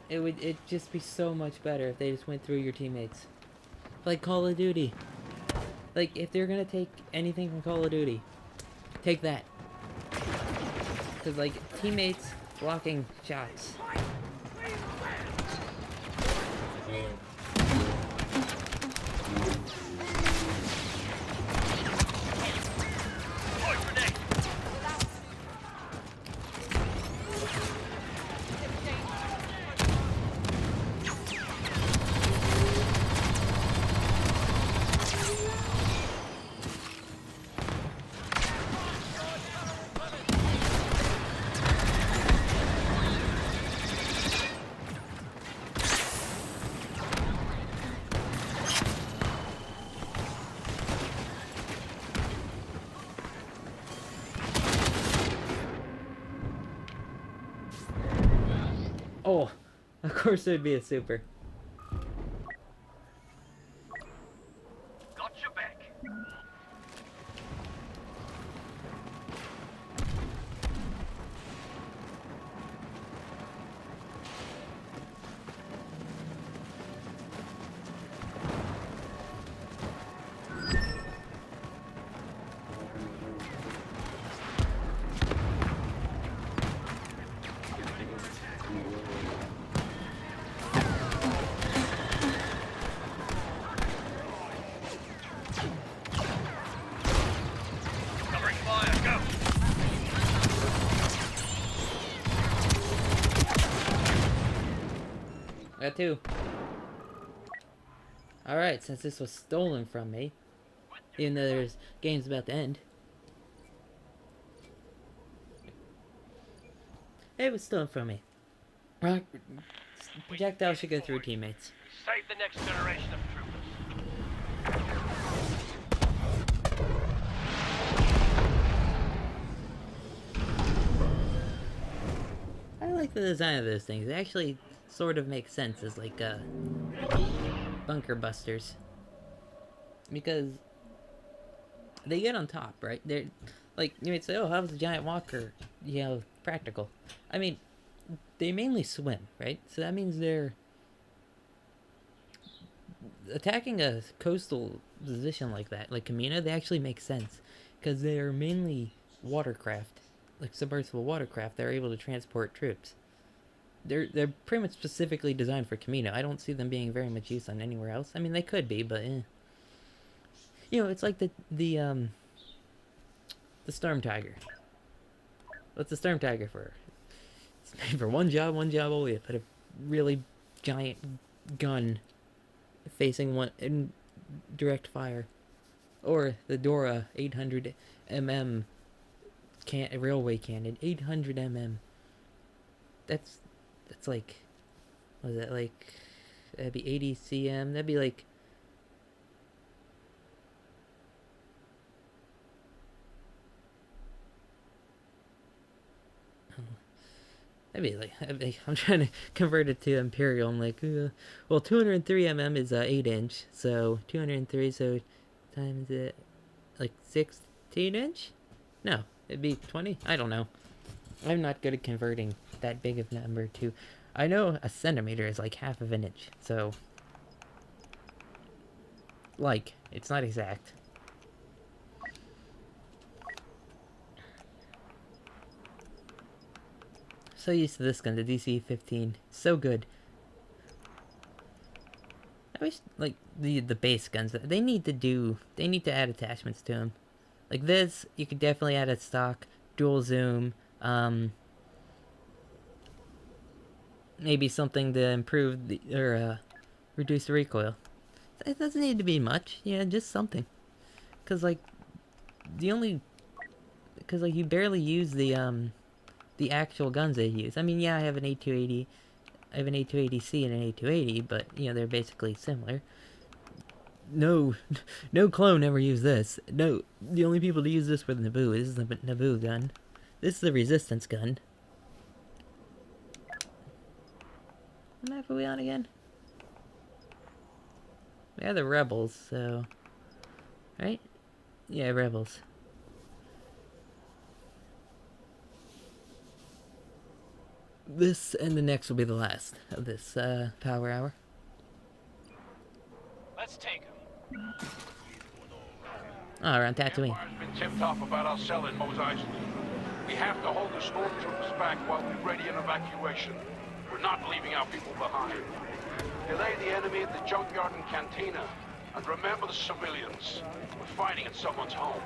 It'd just be so much better if they just went through your teammates. Like Call of Duty. Like, if they're gonna take anything from Call of Duty, take that. Cause like, teammates blocking shots. Oh, of course it would be a super. Got your back. Covering fire, go! Got two. Alright, since this was stolen from me, even though there's games about to end. It was stolen from me. Projectile should go through teammates. Save the next generation of troopers. I like the design of those things. They actually sort of make sense as like bunker busters. Because they get on top, right? They're like, you might say, oh, how's a giant walker, you know, practical? I mean, they mainly swim, right? So that means they're attacking a coastal position like that, like Camino. They actually make sense because they are mainly watercraft, like submersible watercraft. They're able to transport troops. They're pretty much specifically designed for Camino. I don't see them being very much used on anywhere else. I mean, they could be, but you know, it's like the Storm Tiger. What's the Storm Tiger for? It's made for one job only. You put a really giant gun facing one in direct fire. Or the Dora 800 mm railway cannon. 800 mm. That's like, what is that, like, that'd be 80 cm. That'd be like, I'm trying to convert it to imperial. I'm like, well, 203 mm is 8 inch, so 203, so times it, like 16 inch? No, it'd be 20. I don't know. I'm not good at converting that big of a number to. I know a centimeter is like half of an inch, so like, it's not exact. So used to this gun, the DC-15. So good. I wish, like, the base guns, they need to add attachments to them. Like this, you could definitely add a stock, dual zoom, maybe something to improve or reduce the recoil. It doesn't need to be much, yeah, just something. Cause like, you barely use the actual guns they use. I mean, yeah, I have an A280, I have an A280C and an A280, but, you know, they're basically similar. No clone ever used this. No, the only people to use this were the Naboo. This is the Naboo gun. This is the Resistance gun. What map are we on again? We are the Rebels, so... Right? Yeah, Rebels. This and the next will be the last of this power hour. Let's take him. Oh, around Tatooine. Empire's been tipped off about our cell in Mos Eisley. We have to hold the stormtroopers back while we ready an evacuation. We're not leaving our people behind. Delay the enemy at the junkyard and cantina. And remember the civilians. We're fighting in someone's home.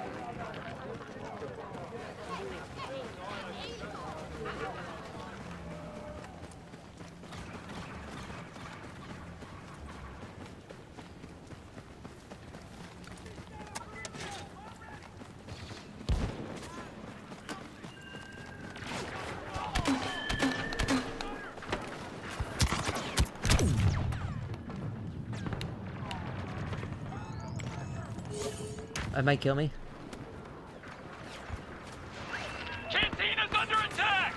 It might kill me. Cantina's under attack!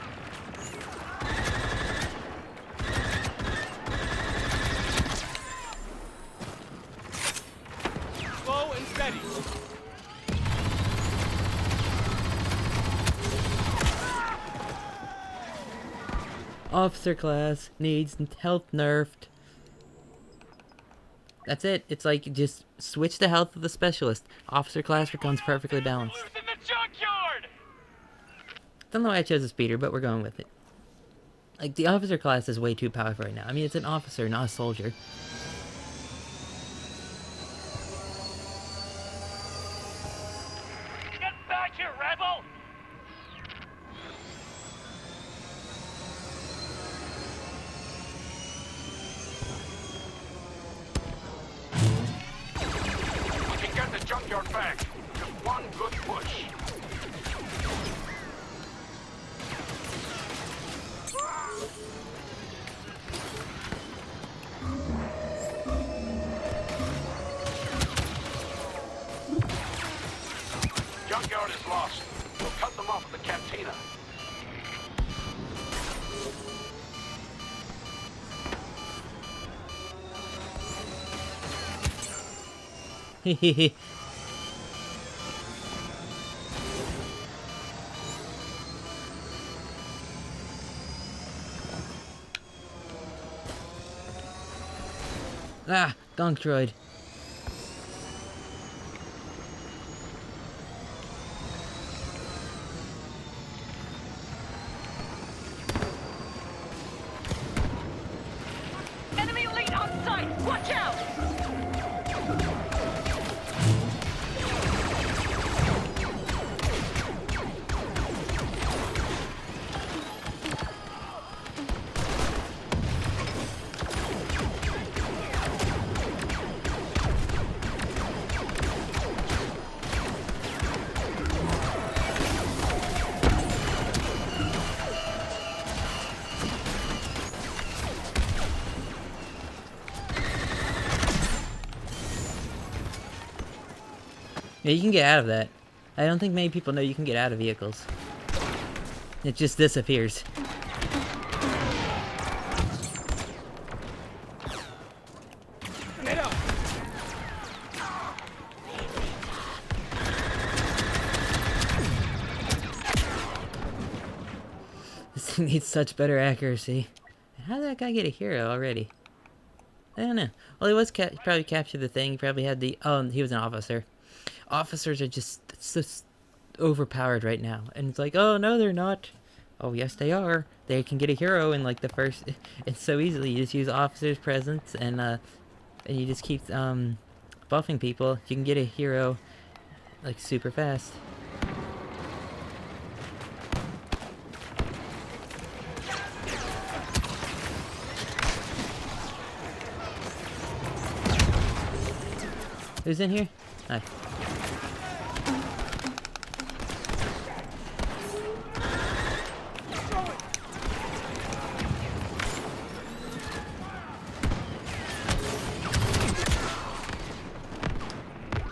Officer class needs health nerfed. That's it. It's like just switch the health of the specialist. Officer class becomes perfectly balanced. Loose in the junkyard! Don't know why I chose a speeder, but we're going with it. Like, the officer class is way too powerful right now. I mean, it's an officer, not a soldier. Get back here, rebel! We can get the junkyard back. Just one good push. Junkyard is lost. We'll cut them off at the cantina. Hehehe. Ah, gunk droid. Enemy elite on sight! Watch out! Yeah, you can get out of that. I don't think many people know you can get out of vehicles. It just disappears. This thing needs such better accuracy. How did that guy get a hero already? I don't know. Well, he was probably captured the thing. He probably had the... Oh, he was an officer. Officers are just so overpowered right now. And it's like, oh, no, they're not. Oh, yes, they are. They can get a hero in, like, the first... It's so easily. You just use officer's presence and you just keep, buffing people. You can get a hero, like, super fast. Who's in here? Hi.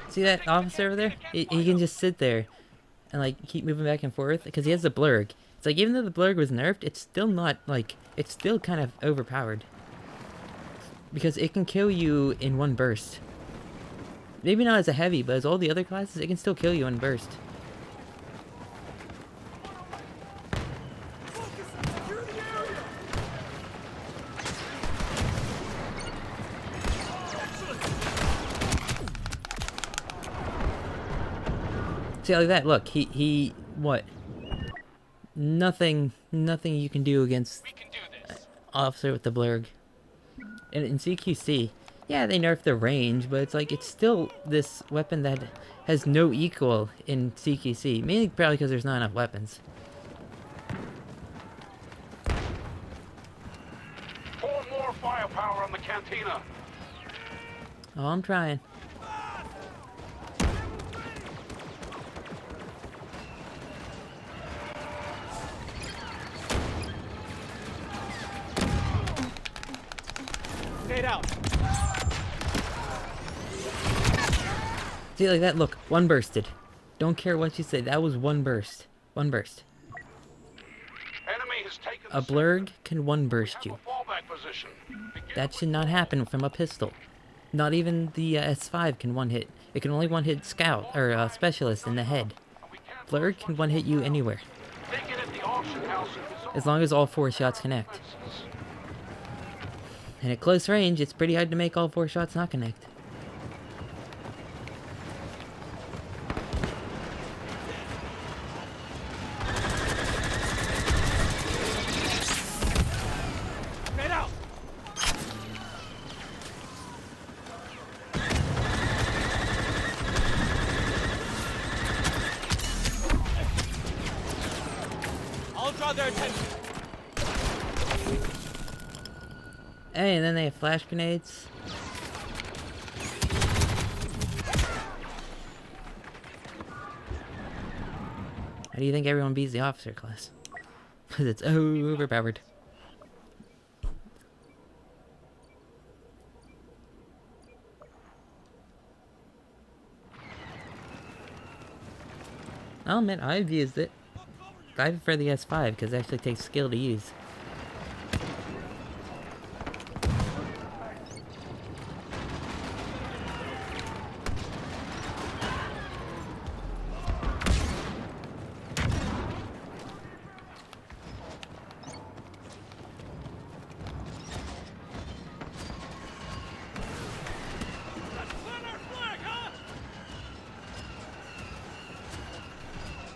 See that officer over there? He can just sit there and like keep moving back and forth because he has the blurg. It's like even though the blurg was nerfed, it's still not like it's still kind of overpowered because it can kill you in one burst. Maybe not as a heavy, but as all the other classes, it can still kill you in burst. See, like that, look, he what? Nothing you can do against We can do this. officer with the blurg. And in CQC, yeah, they nerfed the range, but it's like, it's still this weapon that has no equal in CQC. Mainly probably because there's not enough weapons. Pour more firepower on the cantina. Oh, I'm trying. Stayed out. See, like that, look, one bursted. Don't care what you say, that was one burst. One burst. Enemy has taken A the blurg can one burst have you. a fallback position. Begin That should not happen from a pistol. Not even the S5 can one hit. It can only one hit scout or specialist in the head. we can't Blurg can one hit you anywhere. take it at the auction house in as long as all 4 shots connect. And at close range, it's pretty hard to make all 4 shots not connect. Hey, and then they have flash grenades. How do you think everyone beats the officer class? Because it's overpowered. I'll admit, I've used it. I prefer the S5 because it actually takes skill to use.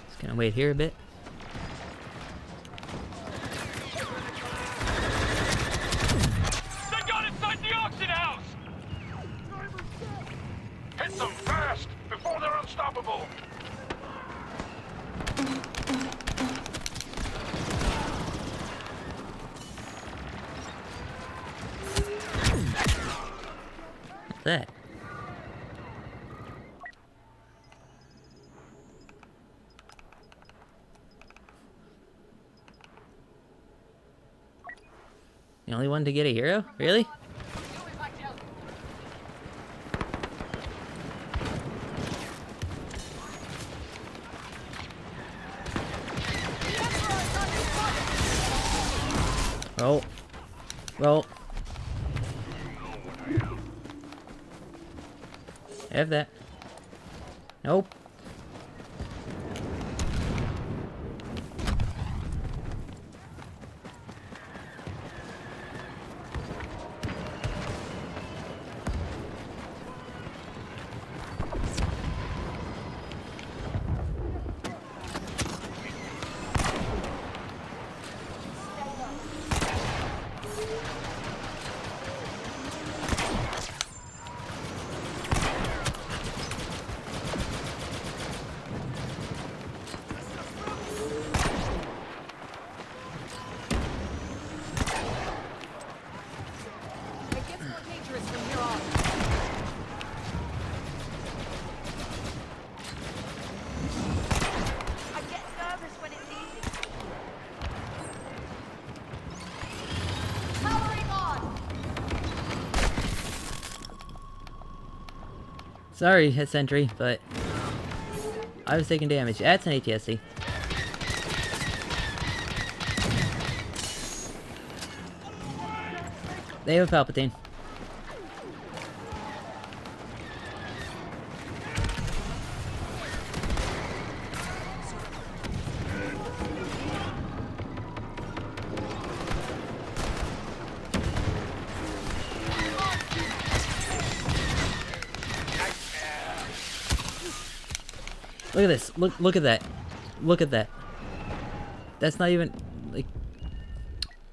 Just gonna wait here a bit. They got inside the auction house! Hit them fast before they're unstoppable. What's that? The only one to get a hero? Really? Roll. Roll. Have that. Nope. It gets more dangerous from here on. I get nervous when it's easy. Powering on! Sorry, hit sentry, but I was taking damage. That's an ATSC. They have a Palpatine. Look at this. Look at that. Look at that. That's not even like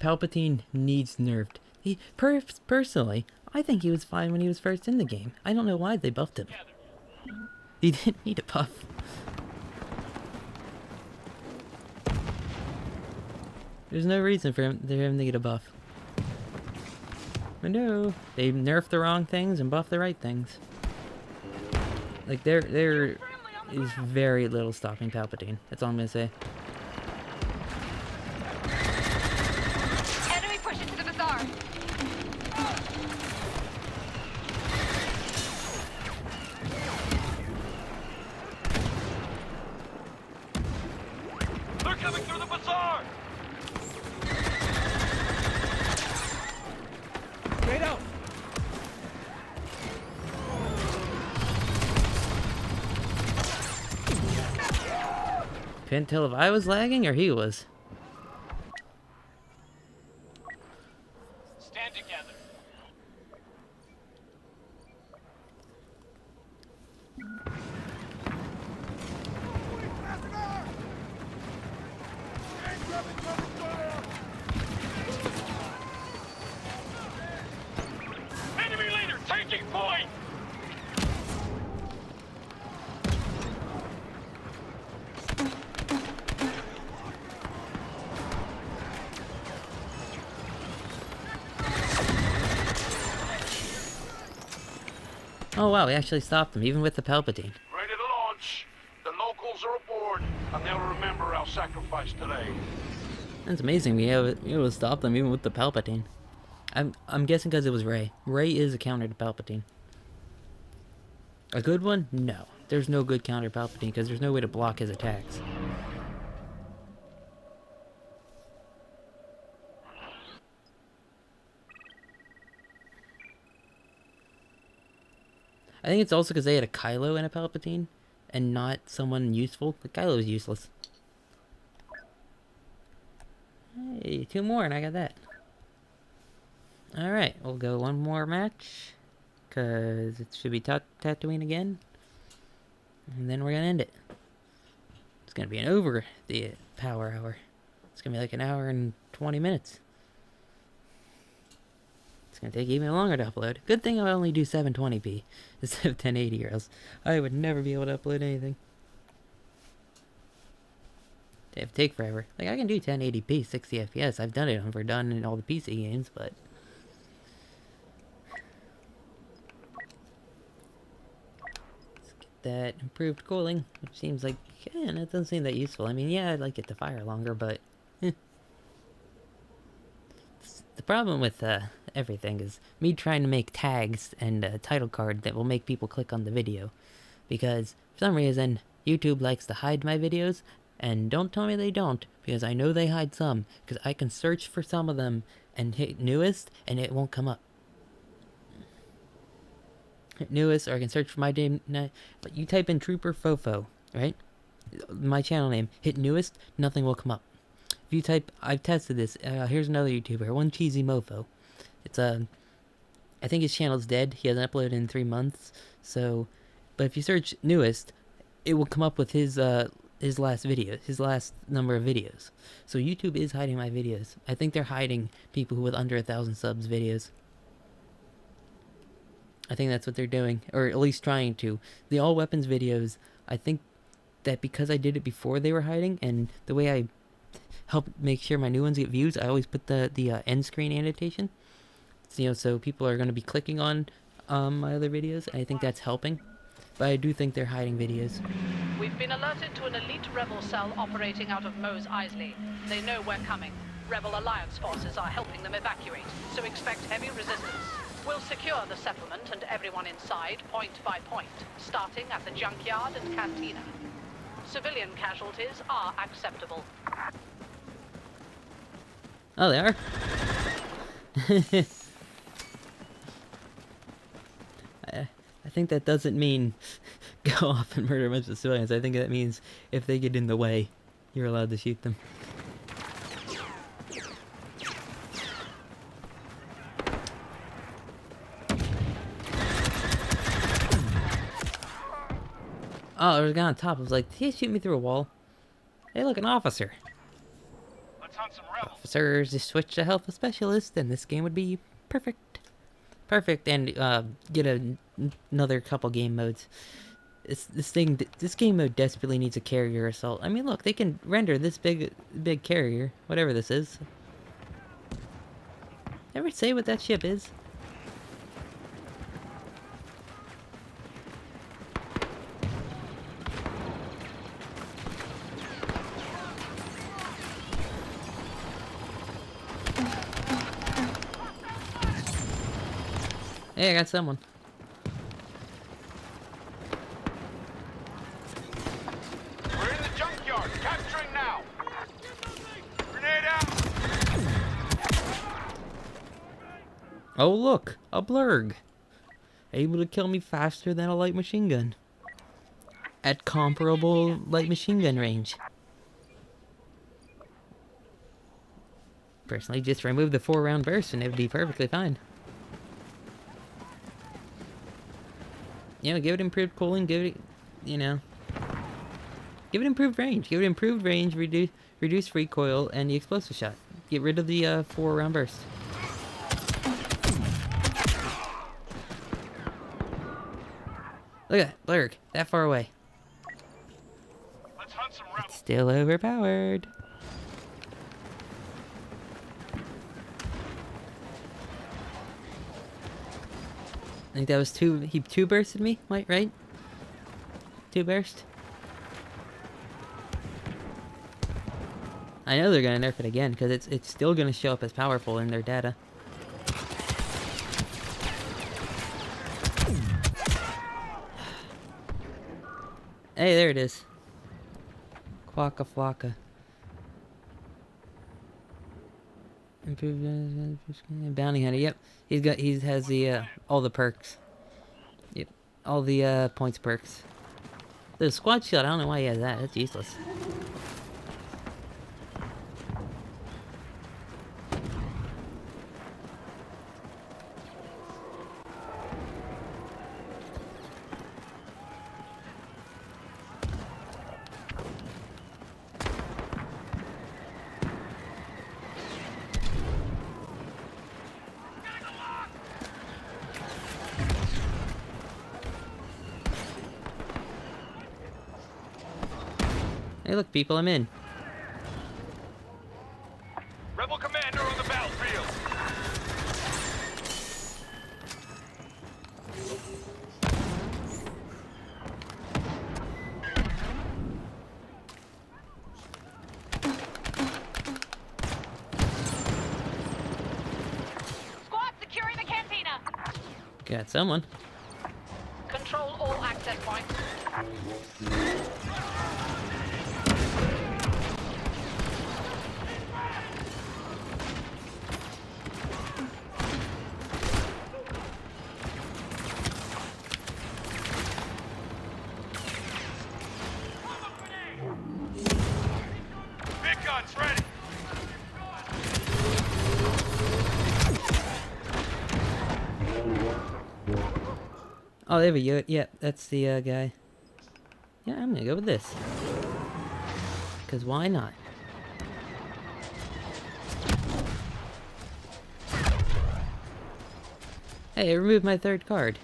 Palpatine needs nerfed. He personally, I think he was fine when he was first in the game. I don't know why they buffed him. He didn't need a buff. There's no reason for him to get a buff. But no, they nerfed the wrong things and buffed the right things. Like there is very little stopping Palpatine. That's all I'm gonna say. Enemy pushing to the bazaar. They're coming through the bazaar! Straight out! Couldn't tell if I was lagging or he was. Enemy leader taking point! Oh wow, we actually stopped them, even with the Palpatine. Ready to launch. The locals are aboard, and they'll remember our sacrifice today. That's amazing. We able to stop them even with the Palpatine. I'm guessing because it was Rey. Rey is a counter to Palpatine. A good one? No. There's no good counter to Palpatine because there's no way to block his attacks. I think it's also because they had a Kylo and a Palpatine, and not someone useful. The Kylo is useless. Hey, 2 more and I got that. Alright, we'll go 1 more match. Because it should be Tatooine again. And then we're going to end it. It's going to be an over the power hour. It's going to be like 1 hour and 20 minutes. It's going to take even longer to upload. Good thing I only do 720p instead of 1080 or else I would never be able to upload anything. It would take forever. Like, I can do 1080p, 60 FPS. I've done it overdone in all the PC games, but... let's get that improved cooling, which seems like... yeah, that doesn't seem that useful. I mean, yeah, I'd like it to fire longer, but... The problem with everything is me trying to make tags and a title card that will make people click on the video. Because, for some reason, YouTube likes to hide my videos, and don't tell me they don't, because I know they hide some, because I can search for some of them and hit newest, and it won't come up. Hit newest, or I can search for my name, but you type in Trooper Fofo, right? My channel name, hit newest, nothing will come up. If you type, I've tested this, here's another YouTuber, One Cheesy Mofo. It's I think his channel's dead, he hasn't uploaded in 3 months, so, but if you search newest, it will come up with his last video, his last number of videos. So YouTube is hiding my videos. I think they're hiding people with under 1,000 subs videos. I think that's what they're doing, or at least trying to. The all weapons videos, I think that because I did it before they were hiding, and the way I help make sure my new ones get views, I always put the end screen annotation. So, so people are going to be clicking on my other videos, and I think that's helping. But I do think they're hiding videos. We've been alerted to an elite rebel cell operating out of Mos Eisley. They know we're coming. Rebel Alliance forces are helping them evacuate, so expect heavy resistance. We'll secure the settlement and everyone inside point by point, starting at the junkyard and cantina. Civilian casualties are acceptable. Oh, they are? I think that doesn't mean go off and murder a bunch of civilians. I think that means if they get in the way, you're allowed to shoot them. Oh, there was a guy on top. I was like, did he shoot me through a wall? Hey, look, an officer. Let's hunt some rebels. Officers just switch to health specialist, and this game would be perfect. Perfect, and get another couple game modes. This game mode desperately needs a carrier assault. I mean, look, they can render this big carrier, whatever this is. Ever say what that ship is? Hey, I got someone. We're in the junkyard. Capturing now. Grenade out. Oh, look, a blurg. Able to kill me faster than a light machine gun. At comparable light machine gun range. Personally, just remove the 4-round burst and it would be perfectly fine. You know, give it improved cooling, give it, you know, give it improved range. Give it improved range, reduce recoil, and the explosive shot. Get rid of the 4-round burst. Look at that, Lurk, that far away. Let's hunt some rebels. Still overpowered. I think that was two. He two bursted me, right? Two burst. I know they're gonna nerf it again because it's still gonna show up as powerful in their data. Hey, there it is. Quacka flocka. Improved bounty hunter. Yep, he has the all the perks. Yep, all the points perks. The squad shield. I don't know why he has that. That's useless. Hey, look, people, I'm in. Rebel commander on the battlefield. Squad securing the cantina. Got someone. Control all access points. Big guns ready. Oh, there we go. Yep, that's the guy. Yeah, I'm gonna go with this. Because why not? Hey, I removed my third card.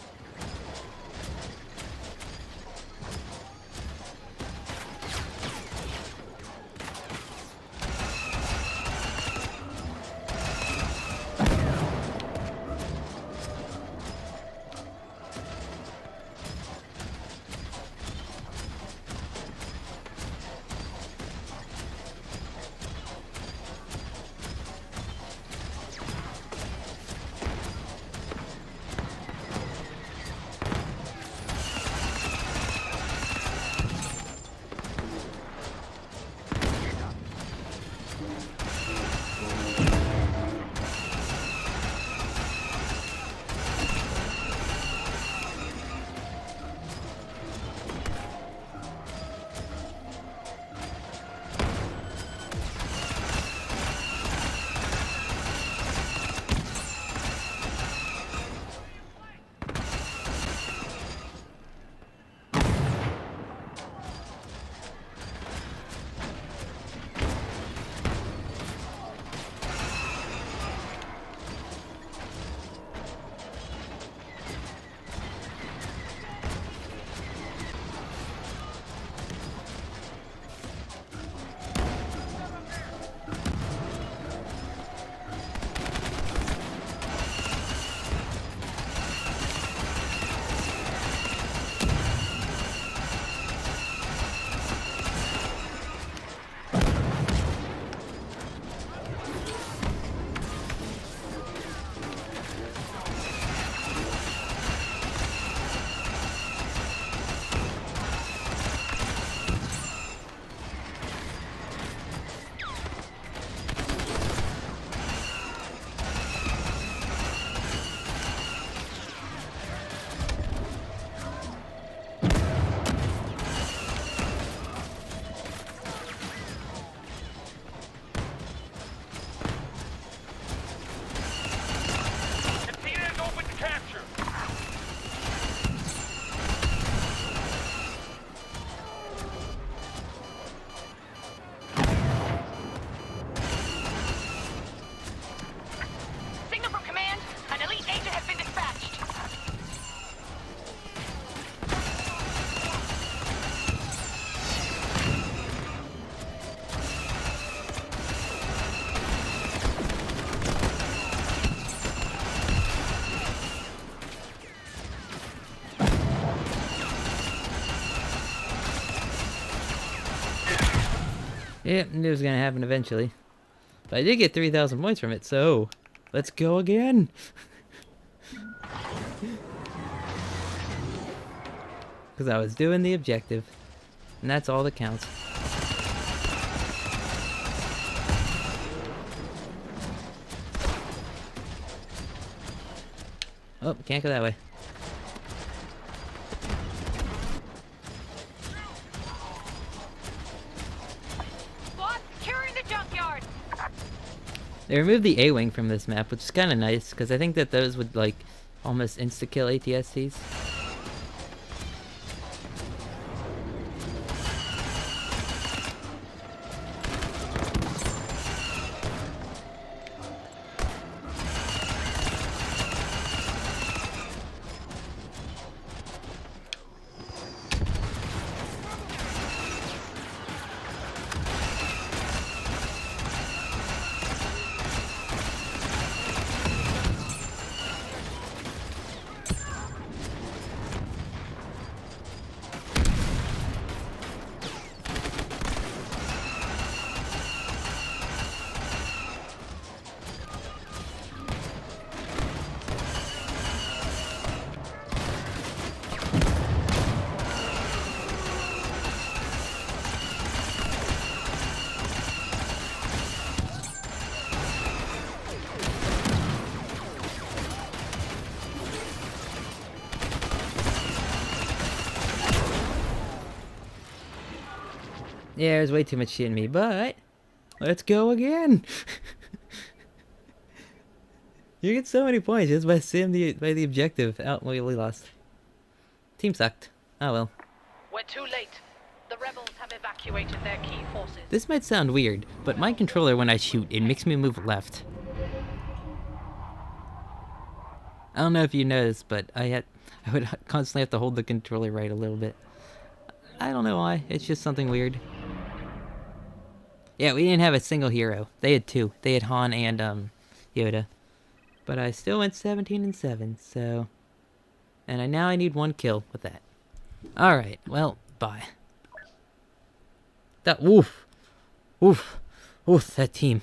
Yeah, knew it was gonna happen eventually. But I did get 3,000 points from it, so let's go again. Because I was doing the objective, and that's all that counts. Oh, can't go that way. Boss, securing the junkyard. They removed the A-Wing from this map, which is kind of nice, because I think that those would, like, almost insta-kill ATSTs. Yeah, there's way too much shit in me, but let's go again. You get so many points just by by the objective. Oh, we lost. Team sucked. Oh well. We're too late. The rebels have evacuated their key forces. This might sound weird, but my controller when I shoot, it makes me move left. I don't know if you noticed, but I would constantly have to hold the controller right a little bit. I don't know why. It's just something weird. Yeah, we didn't have a single hero. They had two. They had Han and Yoda. But I still went 17 and 7, so... And now I need 1 kill with that. Alright, well, bye. That, oof, that team.